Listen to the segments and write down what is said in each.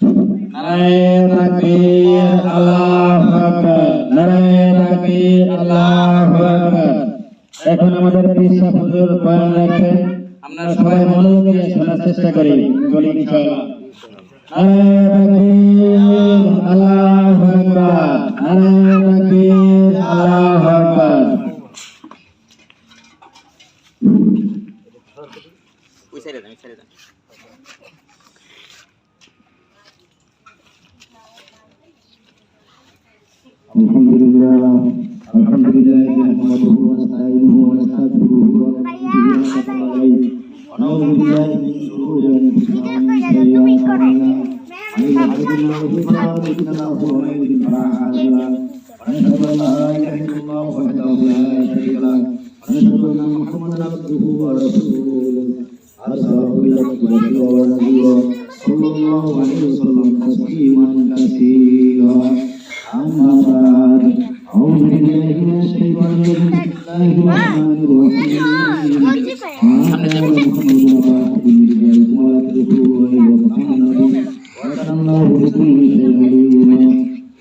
নারায়ে তাকবীর, আল্লাহু আকবার, নারায়ে তাকবীর, আল্লাহু আকবার। এখন আমাদের পিসা হুজুর বয়ান রাখবেন, আমরা সবাই মনোযোগ দিয়ে শোনার চেষ্টা করি ইনশাআল্লাহ। নারায়ে তাকবীর, আল্লাহু আকবার, নারায়ে তাকবীর, আল্লাহু আকবার। ওই সাইডে দাও, আলহামদুলিল্লাহ আলহামদুলিল্লাহ নাহমাদুহু ওয়া নাস্তাঈনুহু ওয়া নাস্তাগফিরুহু ওয়া না'উযু বিল্লাহি মিন শুরুরি আনফুসিনা ওয়া মিন sayyi'ati a'malina man yahdihillahu fala mudilla lahu wa man yudlil fala hadiya lahu wa nashhadu an la ilaha illallah wahdahu la sharika lahu wa nashhadu anna muhammadan abduhu wa rasuluhu arsalahu bil huda wa nadhira sallallahu alaihi wasallam tasliman katsira. أما بعد أعوذ بالله من الشيطان الرجيم بسم الله الرحمن الرحيم وكان الله بكل شيء عليما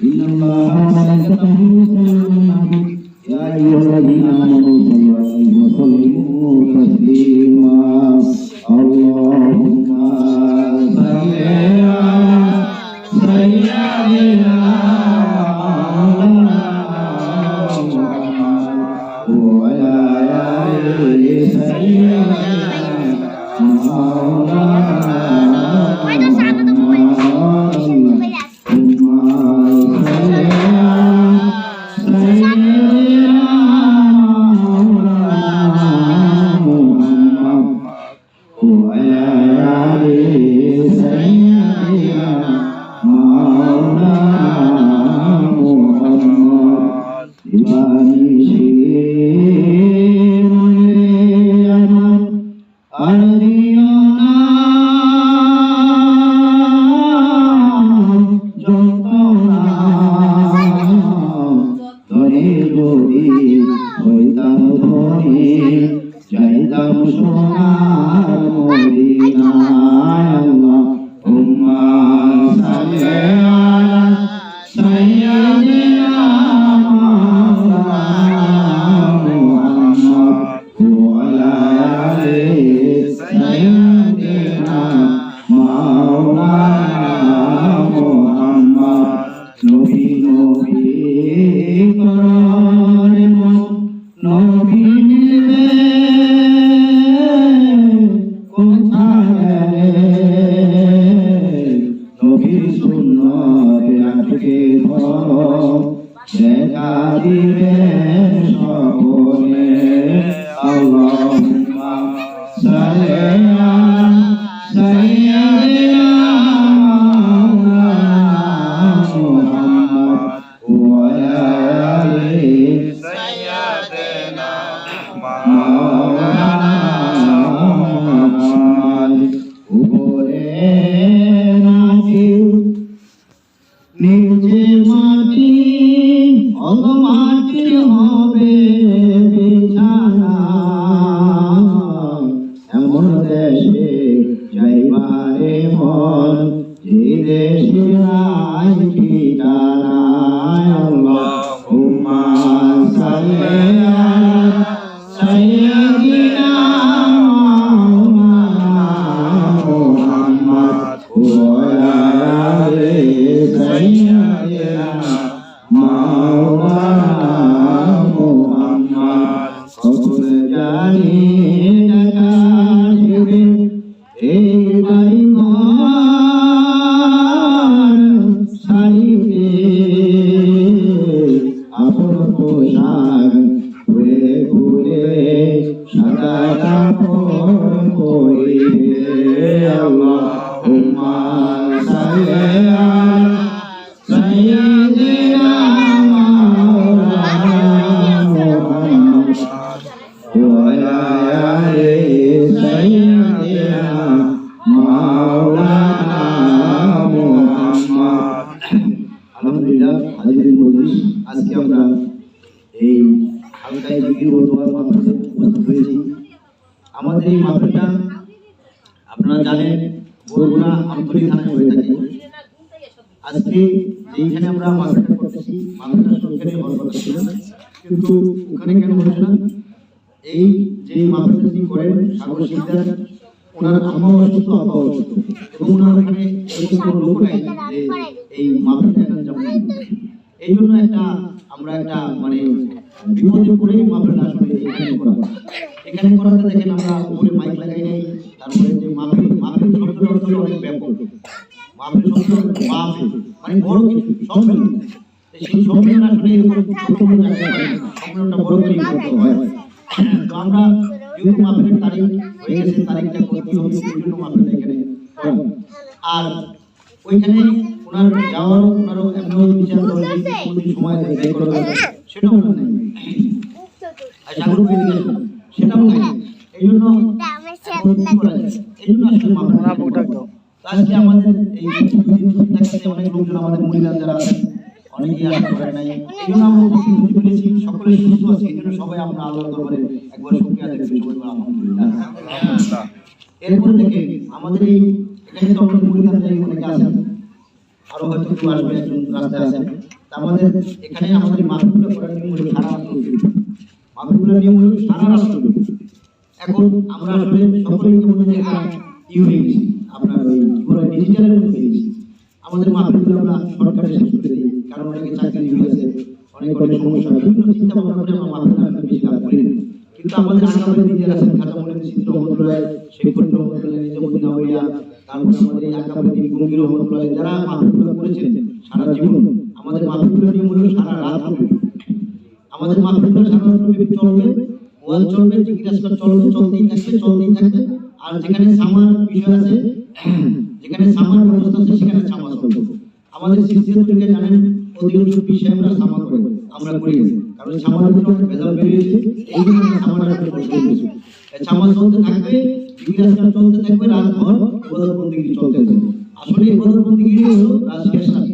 إن الله وملائكته يصلون على النبي يا أيها الذين آمنوا صلوا عليه وسلموا تسليما اللهم صل على سيدنا আমাদের এই মাদ্রাসা আপনারা জানেন বরগুনা আমতলী থানায় হয়ে থাকে। আজকে যেখানে আমরা মার্কেটটা করতেছি মার্কেটটা সেখানে হওয়ার কথা ছিল, কিন্তু ওখানে কেন হচ্ছে না? এই যে মার্কেটটা যিনি করেন সাগর সিকদার, ওনার আম্মাও অসুস্থ আব্বাও অসুস্থ, এবং ওনার ওখানে এরকম কোনো লোক নাই যে এই মার্কেটটা এখানে যাবে। এই জন্য আমরা একটা মানে বিপদে পড়ে মার্কেটটা আসলে এখানে করাতে দেখেন আমরা উপরে মাইক লাগাই নাই। তারপরে যে মাহফিল শব্দটা হচ্ছে অনেক ব্যাপক। মাহফিল শব্দ মাহফিল মানে বড় কিছু সম্মেলন, সেই সম্মেলন আসলে এরকম ছোট কোনো জায়গায় হয় না, সম্মেলনটা বড় করে করতে হয়। তো আমরা যেহেতু মাহফিলের তারিখ হয়ে গেছে, তারিখটা করতে হবে, সেই জন্য মাহফিলটা এখানে করা। আর ওইখানে ওনার যাওয়ারও ওনারও এমনও বিচার করে সময় ব্যয় করা দরকার, সেটাও নাই। আর জাগরুক হয়ে গেছে সেটাও নাই। এই জন্য আজকে আমাদের এই অনেক লোকজন আমাদের মহিলা যারা আছেন অনেকেই আসতে পারে নাই, এই জন্য আমরা উপস্থিত করেছি, সকলে সুস্থ আছে। এই জন্য সবাই আমরা আল্লাহর দরবারে একবার শুকরিয়া আদায় করি, সবাই বলি আলহামদুলিল্লাহ। এরপর থেকে আমাদের এই এখানে তো আমাদের মহিলা অনেকে আছেন, আরো হয়তো কেউ আসবে, একজন রাস্তায় আছেন। আমাদের এখানে আমাদের মাহফিলগুলো করার নিয়ম হলো সারা রাষ্ট্র, মাহফিলগুলোর নিয়ম হলো সারা রাষ্ট্র। এখন আমরা আসলে সকলেই কেমন একটা হয়ে গেছি, আপনার ওই ডিজিটালের মধ্যে হয়ে গেছি। আমাদের মাহফিলগুলো আমরা সরকারের শেষ করে দিই, কারণ অনেকে চাকরি হয়ে গেছে, অনেক সমস্যা, বিভিন্ন চিন্তা ভাবনা করে আমরা মাহফিল আসলে বেশি লাভ করি। কিন্তু আমাদের আগামী দিনের আছেন খাজামুলের চিত্র রহমতুল্লাহ, শেখ ফরিদ রহমতুল্লাহ, নিজামুদ্দিন আউলিয়া, তারপরে আমাদের এই আগামী দিন গঙ্গির রহমতুল্লাহ, যারা মাহফিলগুলো করেছেন সারা জীবন, আমাদের মাহফিলগুলোর নিয়ম হলো সারা রাত হবে। আমাদের মাহফিলগুলো সারা রাত চলবে, ওয়াজ চলবে, জিকির আসকার চলবে, চলতেই থাকবে। আর যেখানে সামার বিষয় আছে, যেখানে সামার ব্যবস্থা আছে, সেখানে সামার চলবে। আমাদের সিস্টেম থেকে জানেন অধিকাংশ বিষয় আমরা সামার করে আমরা করি, কারণ সামার জন্য ভেজাল বেরিয়েছে, এই জন্য সামারটা করতে হচ্ছে। সামার চলতে থাকবে, জিকির আসকার চলতে থাকবে, রাতভর ইবাদত বন্দেগী চলতে থাকবে। আসলে ইবাদত বন্দেগী হলো রাত শেষ রাত।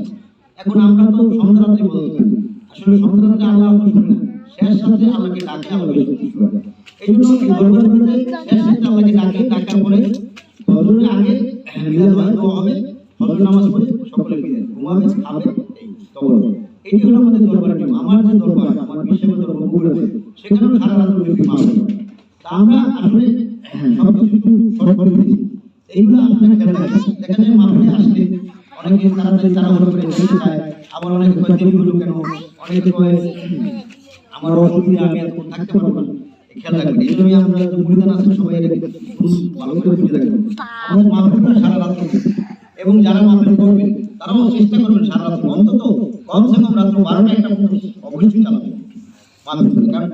এখন আমরা তো সন্ধ্যা রাতে ইবাদত করি, আসলে সন্ধ্যা রাতে আল্লাহ আমরা শুনি না, শেষ রাতে আল্লাহকে ডাকে, আল্লাহ বেশি শুনি। এই জন্য এই দরবারের মধ্যে শেষ রাতে আল্লাহকে ডাকার পরে ফজরের আগে মিলাদ হবে, ফজর নামাজ পড়ে সকলে মিলে ঘুমাবে, খাবে, এই হলো আমাদের দরবারের নিয়ম। আমার যে দরবার, আমার বিশ্বের দরবার বগুড়া আছে, সেখানেও সারা রাত ধরে মাহফিল। তা আমরা আসলে সবকিছু শর্ট করে দিয়েছি। এইগুলো আপনারা খেয়াল রাখবেন। দেখা যায় মাহফিলে আসলে অনেকে তাড়াহুড়ো করে যেতে চায়, আবার অনেকে কয় দেরি হলো কেন, অনেকে কয় আমার অসুবিধা, আমি এতক্ষণ থাকতে পারবো না। খেয়াল রাখবেন, এই জন্যই আমরা যে মুরিদান আছেন সবাই এটাকে ভালো করে বুঝে রাখবেন। আমাদের মাহফিলটা সারা রাত হবে, এবং যারা মাহফিল করবেন তারাও চেষ্টা করবেন সারা রাত, অন্তত কমসে কম রাত্র 12টা একটা অবশ্যই চালাবেন মাহফিল। কারণ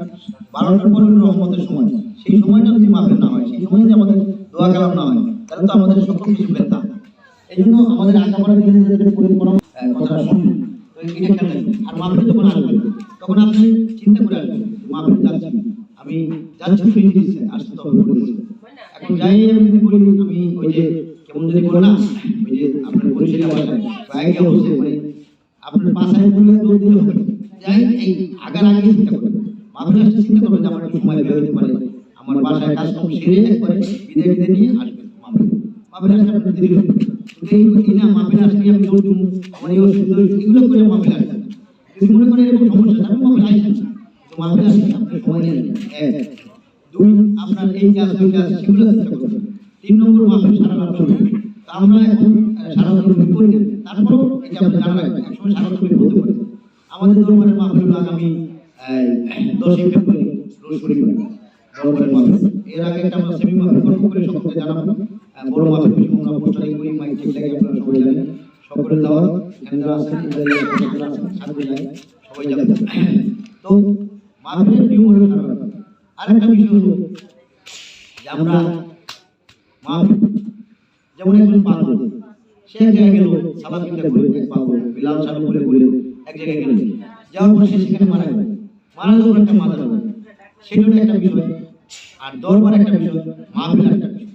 12টার পর হলো রহমতের সময়, সেই সময়টা যদি মাহফিল না হয়, সেই সময় যদি আমাদের দোয়া কালাম না হয়, তাহলে তো আমাদের সকল কিছু ব্যর্থ। এই জন্য আমাদের আশাবাড়ি কথা শুনুন, এটা খেয়াল রাখবেন। আর মাহফিল যখন আসবে তখন আপনি চিন্তা করে আসবেন, মাহফিল যাচ্ছি, আমি যাচ্ছি আসতে তো হবে। এখন যাই আমি যদি বলি আমি ওই যে কেমন যদি বলে না, ওই যে আপনার পরিচয় বাসায় বাইকে বসে মানে আপনার বাসায় বলে দৌড় দিলে হবে, যাই এই আগার আগে চিন্তা করবেন, মাহফিল আসতে চিন্তা করবেন যে আমার একটু সময় বের হতে পারে, আমার বাসায় কাজ কাম সেরে একবারে বিদায় নিয়ে আসবেন। মাহফিল আসতে আপনার দেরি হবে, এই না মাহফিল আসলে আমি দৌড় দিব, আমার এই অসুবিধা, এগুলো করে মাহফিল আসবেন। যদি মনে করেন এরকম সমস্যা, আপনি মাহফিল আসবেন, মাহফিল আসলে আপনার সময় নেই। দুই, আপনার এই কাজ ওই কাজ সেগুলো চেষ্টা করবেন। 3 নম্বর, মাহফিল সারা রাত চলবে। আমরা এখন সারা রাত করি না, তারপরেও এটা আপনি জানা রাখবেন, একসময় সারা রাত করে বলতে পারেন। আমাদের দরবারের মাহফিল আগামী 10 ফেব্রুয়ারি রোজ শনিবার দরবারের মাহফিল। এর আগে একটা আমরা সেমি মাহফিল করব করে সকলকে জানাবো। বড় মাহফিল কিছু আমরা পোস্টারিং করি, মাইক ঠিক লাগে, আপনারা সবাই জানেন। সকলের দাওয়াত, এখানে যারা আছেন যারা আছেন সাথে যায় সবাই যাবেন। তো মাহফিলের নিয়ম হলো সারা রাত। আরেকটা বিষয় হলো যে আমরা মাহফিল, যেমন একজন পাগল, সে এক জায়গায় গেল, সালাফিটা ঘুরে এক পাগল বিলাল চালু করে এক জায়গায় গেল, যাওয়ার পর সে সেখানে মারা গেল, মারা যাওয়ার একটা মাথা যাবে, সেটা একটা বিষয়। আর দরবার একটা বিষয়, মাহফিল একটা বিষয়,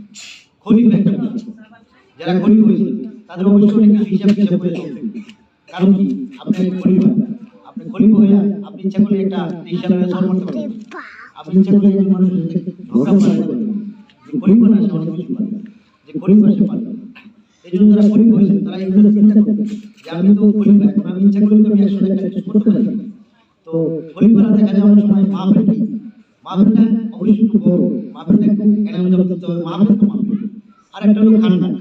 খলিফা একটা বিষয়। যারা খলিফা হয়েছে তাদের অবশ্যই অনেক কিছু হিসাব করে চলতে। কারণ কি, আপনি খলিফা হয়ে আপনি ইচ্ছা করলে একটা রিকশাওয়ালা সর করতে পারবেন, আপনি ইচ্ছা করলে একজন মানুষের ধোকা পাঠাতে পারবেন। যে খলিফা না, সে অনেক কিছু পারবে, যে খলিফা সে পারবে। এই জন্য যারা খলিফা হয়েছে তারা এগুলো চিন্তা করবে যে আমি তো খলিফা, এখন আমি ইচ্ছা করি তো আমি 100 টাকা কিছু করতে পারি। তো খলিফারা দেখা যায় অনেক সময় মাহফিলটা অবশ্যই একটু বড়, মাহফিলটা একটু এনাম জবাব দিতে হবে, মাহফিল তো মাহফিল। আর একটা হলো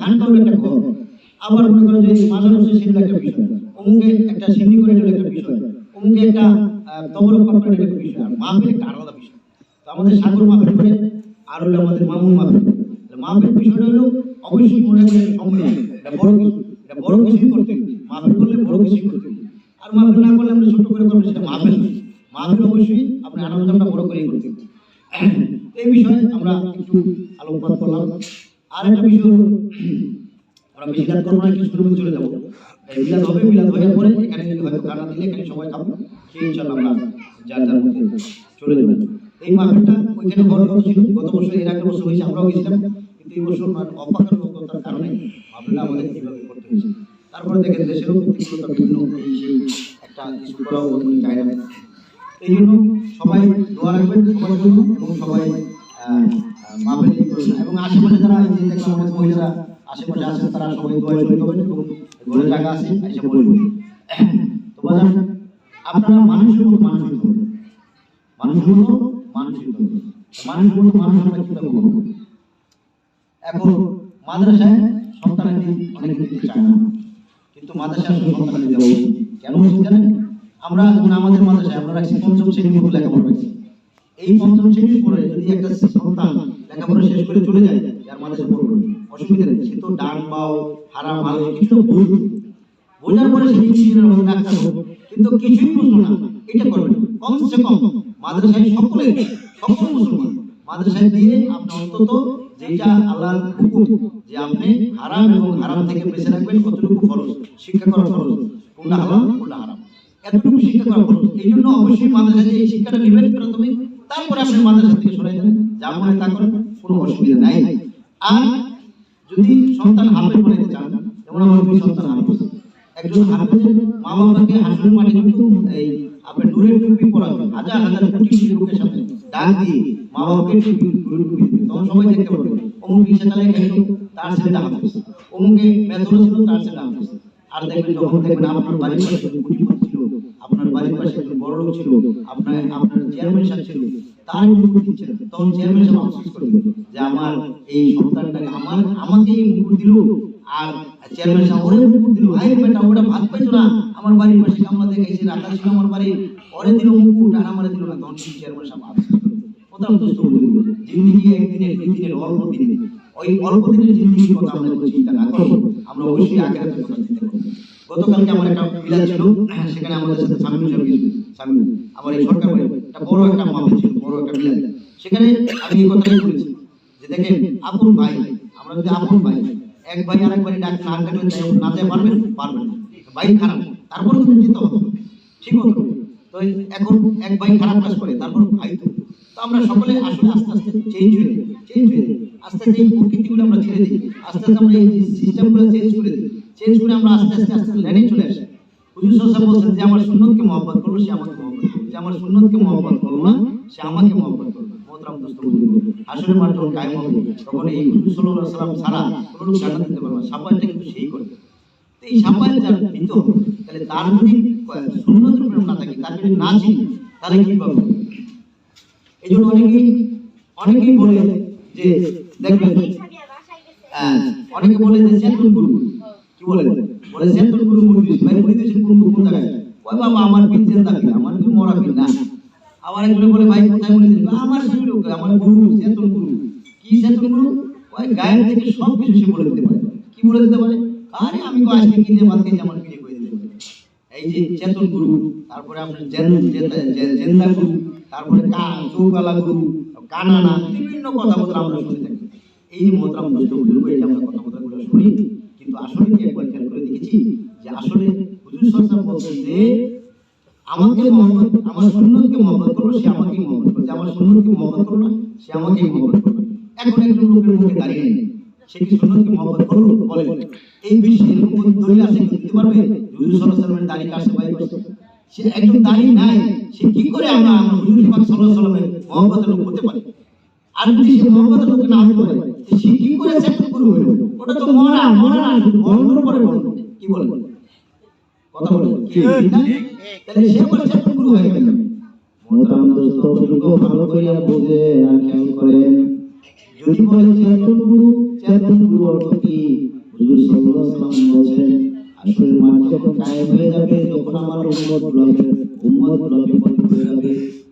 খানটাও একটা ঘর। আবার মনে করেন যে মাজার হোসেন সেটা একটা বিষয়, অমুকে একটা সিন্নি করে এটা একটা বিষয়, অমুকে একটা তবরক পাঠ করে একটা বিষয়, আর মাহফিল একটা আলাদা বিষয়। তো আমাদের সাগর মাহফিল করে, আর হলো আমাদের মামুন মাহফিল। মাহফিল বিষয়টা হলো অবশ্যই মনে করে সম্মান, এটা বড় কিছু, এটা বড় কিছু করতে হবে। মাহফিল করলে বড় কিছু করতে হবে, আর মাহফিল না করলে আমরা ছোট করে করবো, সেটা মাহফিল। মাহফিল অবশ্যই আপনি আনন্দটা বড় করে করতে হবে। এই বিষয়ে আমরা একটু আলোকপাত করলাম। আর একটা বিষয় হলো আমরা বেশি রাত করবো না, একটু শুরু চলে যাবো। বিলাদ হবে, বিলাদ হয়ে পরে এখানে হয়তো খানা দিলে এখানে সবাই খাবো, সেই ইনশাআল্লাহ আমরা যার যার মধ্যে চলে যাবো। এই মাহফিলটা ওইখানে বড় ছিল, গত বছর এর আগের বছর হয়েছে, আমরাও গেছিলাম, কিন্তু এই বছর অপাকার কারণে মাহফিলটা আমাদের কিভাবে করতে হয়েছে। তারপরে দেখেন দেশেরও প্রতিকূলতা বিভিন্ন সেই একটা কিছু করাও যায় না। এই জন্য সবাই দোয়া রাখবেন সবার জন্য, এবং সবাই মাহফিল করবেন, এবং আশেপাশে যারা এই যে দেখলাম অনেক মহিলারা আশেপাশে আছেন, তারা সবাই দোয়া শরীক হবেন, এবং ঘরে জায়গা আছে এসে বলবেন। তো বাজার আপনারা মানুষের মতো মানুষ হতে হবে, মানুষের মতো মানুষ হতে হবে, মানুষের মতো মানুষ আমরা কিভাবে হবো? এখন মাদ্রাসায় সন্তানের দিন অনেক কিছু চায় না, কিন্তু মাদ্রাসায় সন্তানের দেওয়া উচিত। কেন উচিত জানেন? আমরা যেমন আমাদের মাদ্রাসায় আমরা রাখছি 5ম শ্রেণী পর্যন্ত লেখাপড়া রাখছি। এই 5ম শ্রেণীর পরে যদি একটা সন্তান লেখাপড়া শেষ করে চলে যায়, যার মাদ্রাসা পড়বে অসুবিধা নেই, সে তো ডান বাও হারাম হালাল কিছু বুঝবে, বোঝার পরে সে ইঞ্জিনিয়ার হবে, ডাক্তার হবে, কিন্তু কিছুই বুঝলো না, এটা করবে না। কমসে কম মাদ্রাসায় সকল মুসলমান মাদ্রাসায় দিয়ে আপনি অন্তত যেটা আল্লাহর হুকুম, যে আপনি হারাম এবং হারাম থেকে বেঁচে রাখবেন, কতটুকু ফরজ শিক্ষা করা ফরজ, কোনটা হালাল কোনটা হারাম, এতটুকু শিক্ষা করা ফরজ। এই জন্য অবশ্যই মাদ্রাসায় এই শিক্ষাটা নেবেন প্রথমে, তারপরে আপনি মাদ্রাসা থেকে সরে যান, যা মনে তা করেন, কোনো অসুবিধা নাই। আর যদি সন্তান হাফেজ বানাইতে চান, যেমন আমার 2 সন্তান হাফেজ, একজন হাফেজের মা বাবাকে হাসির মাঠে কিন্তু এই আপনার নূরের টুপি পরাবে, হাজার হাজার কোটি কোটি লোকের সামনে ডাক দিয়ে মা বাবাকে নূরের টুপি দিবে, তখন সবাই দেখতে পারবে অমুক রিক্সা চালায় গেল তার ছেলেটা হাফেজ, অমুকে মেথর ছিল তার ছেলে হাফেজ। আর দেখবেন যখন দেখবেন আপনার বাড়ির পাশে কুটিপতি ছিল, আপনার বাড়ির পাশে একজন বড় লোক ছিল, আপনার চেয়ারম্যান সাহেব ছিল, তার মুকুট দিচ্ছেন, তখন চেয়ারম্যান সাহেব আফসোস করবে যে আমার এই সন্তানটাকে আমাকে মুকুট দিল, আর চেয়ারম্যান সাহেব ওরে মুকুট দিল, আই বেটা ওটা ভাত পাইতো না, আমার বাড়ির পাশে কামলা দেখাইছে, রাখা ছিল আমার বাড়ি, ওরে দিল মুকুট আর আমারে দিল না, তখন চেয়ারম্যান সাহেব আফসোস করবে। প্রথম দোস্ত জিন্দেগি একদিনের দুদিনের অল্প দিনের, ওই অল্প দিনের জিন্দেগির কথা আমরা যদি চিন্তা না করি, আমরা অবশ্যই আখিরাতের কথা চিন্তা করব। গতকালকে আমার একটা বিলাদ ছিল, সেখানে আমাদের সাথে সামিউল সাহেব ছিল, সামিউল আমার এই সরকার বাড়ি একটা বড় একটা মাহফিল ছিল, বড় একটা বিলাদ। সেখানে আমি এই কথাটাই বলেছি যে দেখেন আপন ভাই, আমরা যদি আপন ভাই এক ভাই আরেক ভাই ডাক না ডাকলে না যেতে পারবেন না, ভাই খারাপ তারপরে কিন্তু যেতে হবে, ঠিক মতো। তো এখন এক ভাই খারাপ কাজ করে, তারপর ভাই তো আমরা সকলে আসলে আস্তে আস্তে চেঞ্জ হয়ে আস্তে আস্তে এই প্রকৃতিগুলো আমরা ছেড়ে দিই, আস্তে আস্তে আমরা এই সিস্টেমগুলো চেঞ্জ করে আমরা আস্তে আস্তে লাইনে চলে আসি। হুজুর সাহেব বলেন যে আমার সুন্নতকে মহব্বত করলো সে আমাকে মহব্বত করবে, যে আমার সুন্নতকে মহব্বত করলো না সে আমাকে মহব্বত করবে। মোহতারাম দোস্ত আসলে মাত্র কায়েম হবে, তখন এই হুজুর সাল্লাল্লাহু আলাইহি সাল্লাম ছাড়া কোনো লোক জান্নাত দিতে পারবে না, সাফায়াতটা কিন্তু সেই করবে। তো এই সাফায়াত যার নিতে হবে, তাহলে তার যদি সুন্নতের উপর না থাকে, তার যদি না চিনি, তাহলে কি পাবে? এই জন্য অনেকেই বলে যে দেখবেন অনেকে বলে যে চেতন গুরু, কি বলে চেতন গুরু মুরিদ ভাই, মুরিদ হচ্ছেন কোন জায়গায়? ওই বাবা আমার পীর জিন্দা পীর, আমার পীর মরা পীর না। আবার একজন বলে ভাই কোথায় মুরিদ? আমার শিবির, আমার গুরু চেতন গুরু। কি চেতন গুরু? ওই গায়ের থেকে সব কিছু সে বলে দিতে পারে। কি বলে দিতে পারে? আরে আমি তো আজকে কিনে ভাত খেয়েছি, আমার পীরে করে দিতে পারে। এই যে চেতন গুরু, তারপরে আপনার জেন্দা গুরু, তারপরে চৌকালা গুরু, কানানা, বিভিন্ন কথাবার্তা আমরা শুনে থাকি। এই মোহতারাম দোস্ত হুজুর এই যে আমরা কথাবার্তাগুলো শুনি, কিন্তু আসলে কি একবার খেয়াল করে দেখেছি যে আসলে হুজুর সাল্লাল্লাহু আলাইহি ওয়াসাল্লাম বলছেন যে আমাকে মহব্বত, আমার সুন্নতকে মহব্বত করো সে আমাকেই মহব্বত করবে, আমার সুন্নতকে মহব্বত করো না সে আমাকেই মহব্বত করবে। এখন একজন লোকের মুখে দাঁড়িয়ে নেই, সে কি সুন্নতকে মহব্বত করলো? বলে এই বিষয়ে এরকম দলিল আছে দিতে পারবে? হুজুর সাল্লাল্লাহু আলাইহি ওয়াসাল্লামের দাড়ি কাটছে ভাই, সে একজন দাড়ি নাই, সে কি করে আমরা হুজুর পাক সাল্লাল্লাহু আলাইহি ওয়াসাল্লামের মহব্বতের লোক হতে পারি? আর যদি সে মহব্বতের লোক না হতে পারে, সে কি করে চেতন গুরু হলো? ওটা তো মরা না, বন্ধর পরে বন্ধ। কি বলে কথা বলেন ঠিক না? তাহলে সে বলছে আপনি গুরু হয়ে গেলেন। মোহতারাম দোস্ত বুজুর্গ ভালো করে বুঝে আর খেয়াল করেন, যদি বলে চেতন গুরু অর্থ কি? হুজুর সাল্লাল্লাহু আলাইহি ওয়াসাল্লাম বলেন, আসলে মান যখন কায়েম হয়ে যাবে তখন আমার উম্মত গুলো বিপদ হয়ে যাবে।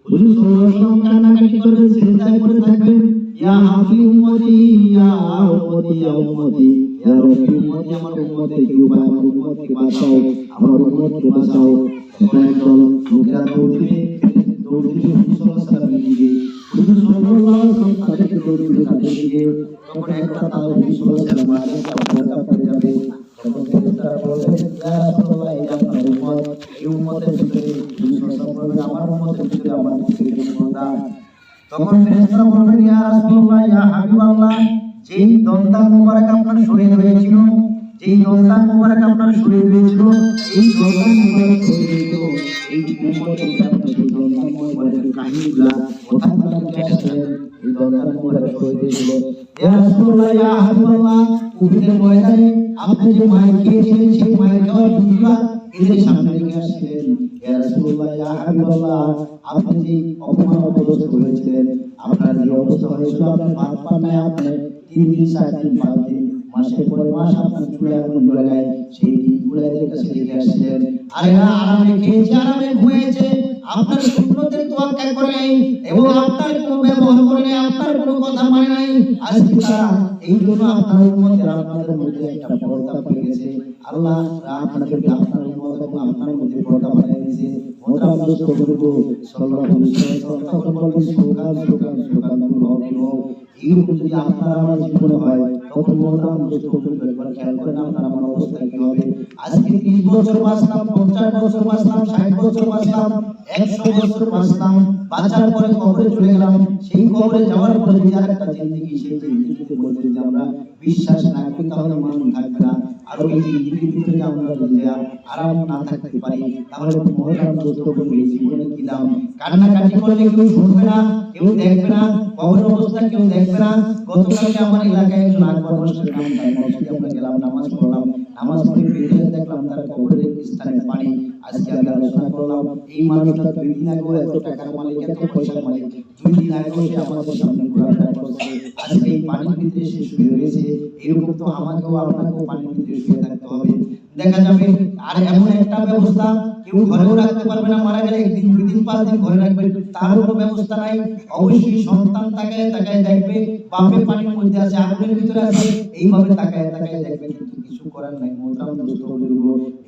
হুজুর সাল্লাল্লাহু আলাইহি ওয়াসাল্লাম কান্নাকাটি করবেন, সিজদায় পড়ে থাকবেন, ইয়া হাফি উম্মতি ইয়া উম্মতি ইয়া উম্মতি ইয়া রাব্বি উম্মতি, আমার উম্মতকে কি উপায়, আমার উম্মতকে বাঁচাও, আমার উম্মতকে বাঁচাও। তখন একদল লোকেরা দৌড় দিবে হুজুর সাল্লাল্লাহু আলাইহি ওয়াসাল্লামের দিকে, হুজুর সাল্লাল্লাহু আলাইহি ওয়াসাল্লাম তাদেরকে দৌড় দিবে তাদের দিকে। তখন একটা তাল হুজুর সাল্লাল্লাহু আলাইহি ওয়াসাল্লাম পড়ে যাবে। তখন ফেরেশতারা বলবেন, ইয়া রাসূলুল্লাহ, এই আপনার উম্মত, এই উম্মতের ভিতরে হুজুর সাল্লাল্লাহু আলাইহি ওয়াসাল্লাম আমার উম্মতের ভিতরে আমার দিকে বলদা। তখন ফেরেশতারা বলবেন, ইয়া রাসূলুল্লাহ, ইয়া হাবিবাল্লাহ, যেই দন্তাল মোবারক আপনার শরীরে হয়েছিল, যেই দন্তাল মোবারক আপনার শরীরে হয়েছিল, এই দন্তাল মোবারক হয়েছিল, এই উম্মতের কাছে সেই দন্তাল মোবারকের কাহিনীগুলা কথাগুলা কে আসলেন, এই দন্তাল মোবারক শরীরে হয়েছিল। ইয়া রাসূলুল্লাহ, ইয়া হাবিবাল্লাহ, উহুদের ময়দানে আপনি যে মায়ের খেয়েছিলেন সেই মায়ের খাওয়ার দুধগুলা এদের সামনে রেখে আসলেন। ইয়া রাসূলুল্লাহ, ইয়া হাবিবাল্লাহ, আপনি যে অপমান অপদস্থ হয়েছিলেন, আপনার যে অবস্থা হয়েছিল, আপনি ভাত পান নাই, আপনি 3 দিন 4 দিন 5 দিন মাসের পরে মাস আপনার চুলে আগুন লাগায়, সেই দিনগুলো এদের কাছে রেখে আসলেন। আর এরা আরামে খেয়েছে, আরামে ঘুমিয়েছে, আপনার সুন্নতের তোয়াক্কা করে নাই এবং আপনার কোনো ব্যবহার করে নাই, আপনার কোনো কথা মানে নাই। আজকে তারা এই জন্য আপনার উম্মতের আপনাদের মধ্যে একটা পর্দা পড়ে গেছে। আল্লাহ আপনাদেরকে আপনার উম্মত এবং আপনার মধ্যে পর্দা বানিয়ে দিয়েছে। মোহতারাম দোস্ত বুজুর্গ সাল্লাল্লাহু আলাইহি ওয়াসাল্লাম তখন বলবেন, সুবহান সুবহান সুবহান আল্লাহ। এইরকম যদি আপনার আমার জীবনে হয়, তখন মোহতারাম দোস্ত বুজুর্গ একবার খেয়াল করেন আপনার আমার অবস্থা কি হবে। আজকে 30 বছর বাঁচলাম, 50 বছর বাঁচলাম, 60 বছর বাঁচলাম, 100 বছর বাঁচলাম, বাঁচার পরে কবরে চলে গেলাম। সেই কবরে যাওয়ার পরে যে আরেকটা জিন্দেগি, সেই জিন্দেগিতে বলতে যদি আমরা বিশ্বাস না করি তাহলে মানুষ থাকবে না। আর এই জিন্দেগির ভিতরে আমরা যদি আরাম না থাকতে পারি তাহলে মোহতারাম দোস্ত বুজুর্গ এই জীবনে কি দাম? কান্নাকাটি করলে কেউ শুনবে না, কেউ দেখবে না, কবরের অবস্থা কেউ দেখবে না। গতকালকে আমার এলাকায় একজন আকবর মাস্টার নাম, তার মসজিদে আমরা গেলাম, নামাজ পড়লাম, নামাজ পড়ে বেরিয়ে দেখলাম তার কবরের স্থানে পানি। আজকে আমি আলোচনা করলাম, এই মানুষটা 2 দিন আগে এত টাকার মালিক, এত পয়সার মালিক, 2 দিন আগে সে আমাদের সামনে ঘোরাফেরা করছে, আজকে এই পানির ভিতরে সে শুয়ে রয়েছে। এরকম তো আমাকেও আপনাকেও পানির ভিতরে শুয়ে থাকতে হবে, দেখা যাবে। আর এমন একটা ব্যবস্থা, কেউ ঘরেও রাখতে পারবে না, মারা গেলে 1 দিন 2 দিন 5 দিন ঘরে রাখবে, তার কোনো ব্যবস্থা নাই। অবশ্যই সন্তান তাকায় তাকায় দেখবে, বাপে পানির মধ্যে আছে, আগুনের ভিতরে আছে, এইভাবে তাকায় তাকায় দেখবে, কিন্তু কিছু করার নাই। মোহতারাম দোস্ত বুজুর্গ,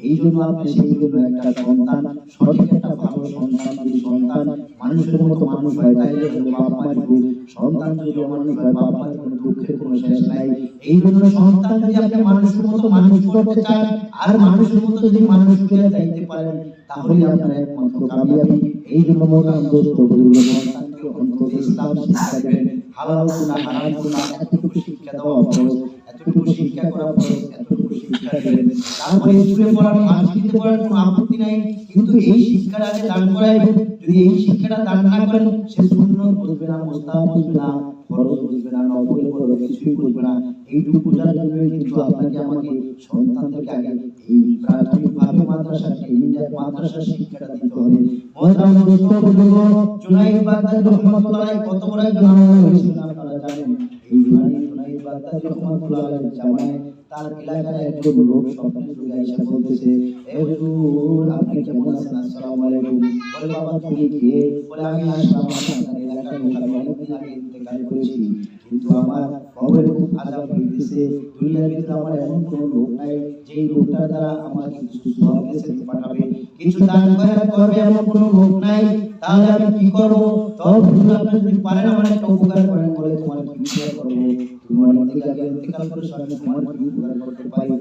এই জন্য আপনি সেই জন্য একটা সন্তান, সঠিক একটা ভালো সন্তান, যদি সন্তান মানুষের মতো মানুষ হয় তাহলে বাপ মায়ের দুঃখ, সন্তান যদি মানুষ হয় বাপ মায়ের কোনো দুঃখের কোনো শেষ নাই। এই জন্য সন্তান যদি আপনি মানুষের মতো মানুষ করতে চান আর মানুষের মতো যদি মানুষ করে দিতে পারেন তাহলে আপনার একমাত্র কামিয়াবি। এই জন্য মোহতারাম দোস্ত বুজুর্গ, সন্তানকে অন্তত ইসলাম শিক্ষা দেবেন, হালাল গুনাহ হারাম গুনাহ এতটুকু শিক্ষা দেওয়া ফরজ, এতটুকু শিক্ষা করা ফরজ, এতটুকু শিক্ষা দেবেন। তারপরে স্কুলে পড়ানো, ভার্সিটিতে পড়ানোর কোনো আপত্তি নাই, কিন্তু এই শিক্ষাটা আগে দান করাইবেন। যদি এই শিক্ষাটা দান না করেন, সে সুন্নাত বুঝবে না, মুস্তাহাব বুঝবে না, ফরজ বুঝবে না, নফল ফরজ কিছুই বুঝবে না। এইটুকু বোঝার জন্যই কিন্তু আপনাকে আমাকে সন্তানদেরকে আগে এই প্রাথমিকভাবে মাদ্রাসা, ইন্ডিয়ার মাদ্রাসা শিক্ষাটা দিতে হবে। মোহতারাম দোস্ত বুজুর্গ, জুনাইদ বাগদাদী রাহমাতুল্লাহ আলাইহি কত বড় একজন আলেম হয়েছিলেন আপনারা জানেন। এই জুনাইদ বাগদাদী রাহমাতুল্লাহ আলাইহি জামানায় তার এলাকার একজন লোক স্বপ্নে চলে এসে বলতেছে, এ হুজুর আপনি কেমন আছেন? আসসালামু আলাইকুম। বলে, বাবা তুমি কে? বলে, আমি আসলাম আপনার এলাকার লোক, আমি অনেকদিন আগে ইন্তেকাল করেছি, কিন্তু আমার কবরে খুব আযাব হইতেছে। দুনিয়ার ভিতরে আমার এমন কোন লোক নাই যেই লোকটার দ্বারা আমাকে কিছু সওয়াব দিতে পাঠাবে, কিছু দান খয়রাত করবে, এমন কোন লোক নাই। তাহলে আমি কি করব? তবে হুজুর আপনি যদি পারেন আমার একটা উপকার করেন। বলে, তোমার কি উপকার করব? তুমি অনেক দিন আগে ইন্তেকাল করেছো, আমি তোমার কি উপকার করতে পারি?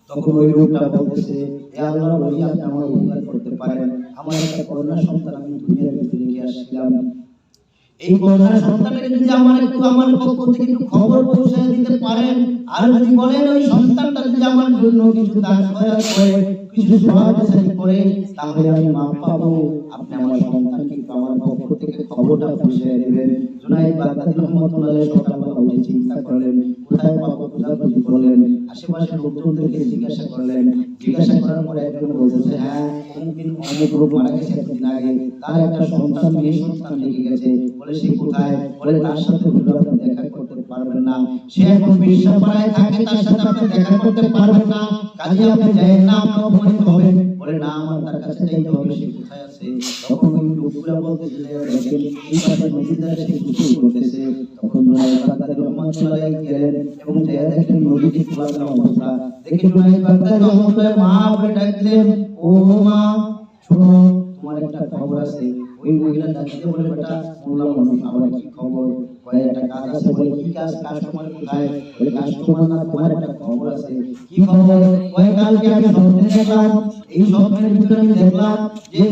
তখন ওই লোকটা বলতেছে, হে আল্লাহর ওলি, আপনি আমার উপকার করতে পারেন। আমার একটা কন্যা সন্তান আমি দুনিয়ার ভিতরে রেখে আসছিলাম, এই কন্যা সন্তানকে যদি আমার একটু আমার পক্ষ থেকে একটু খবর পৌঁছে দিতে পারেন, আর যদি বলেন ওই সন্তানটা যদি আমার জন্য কিছু দান খয়রাত করে, কিছু সওয়াব করে, তাহলে আমি মাফ পাবো। আপনি আমার সন্তানকে একটু আমার পক্ষ থেকে খবরটা পৌঁছে দিবেন। জুনাইদ বাগদাদী রাহমাতুল্লাহ আলাইহি সকালবেলা উঠে চিন্তা করলেন, কোথায় পাবো খোঁজাখুঁজি করলেন, আশেপাশের লোকজনদেরকে জিজ্ঞাসা করলেন, জিজ্ঞাসা করার পরে একজন বলতেছে হ্যাঁ অমুক লোক মারা গেছে একদিন আগে, তার একটা সন্তান মেয়ে সন্তান লেগে গেছে, বলে সে কোথায়, বলে তার সাথে হুজুর আপনি দেখা করতে পারবেন না, সে এখন বিশ্বাপাড়ায় থাকে, তার সাথে আপনি দেখা করতে পারবেন না, কাজে আপনি যাবেন না, আপনি অপমানিত হবেন। বলে না আমার তার কাছে যাইতে হবে, সে কোথায় আছে? তখন ওই লোকগুলা বলতেছে দেখেন এই পাশে নদীতে সে গোসল করতেছে। তখন জুনায়েদ বাগদাদী রহমাতুল্লাহ আলাইহি গেলেন এবং যারা দেখেন নদীতে খোলামেলা অবস্থা দেখে জুনায়েদ বাগদাদী রহমাতুল্লাহ মা বলে ডাকলেন, ও মা শোনো তোমার একটা খবর আছে। ওই মহিলা ডাকতে বলে বেটা মোল্লা মানুষ আমার কি খবর? কয় একটা কাজ আছে। বলে কি কাজ? কাস্টমার কোথায়? বলে কাস্টমার না, তোমার একটা খবর আছে। কি খবর? কয় কালকে আমি স্বপ্নে দেখলাম, এই স্বপ্নের ভিতরে আমি দেখলাম যে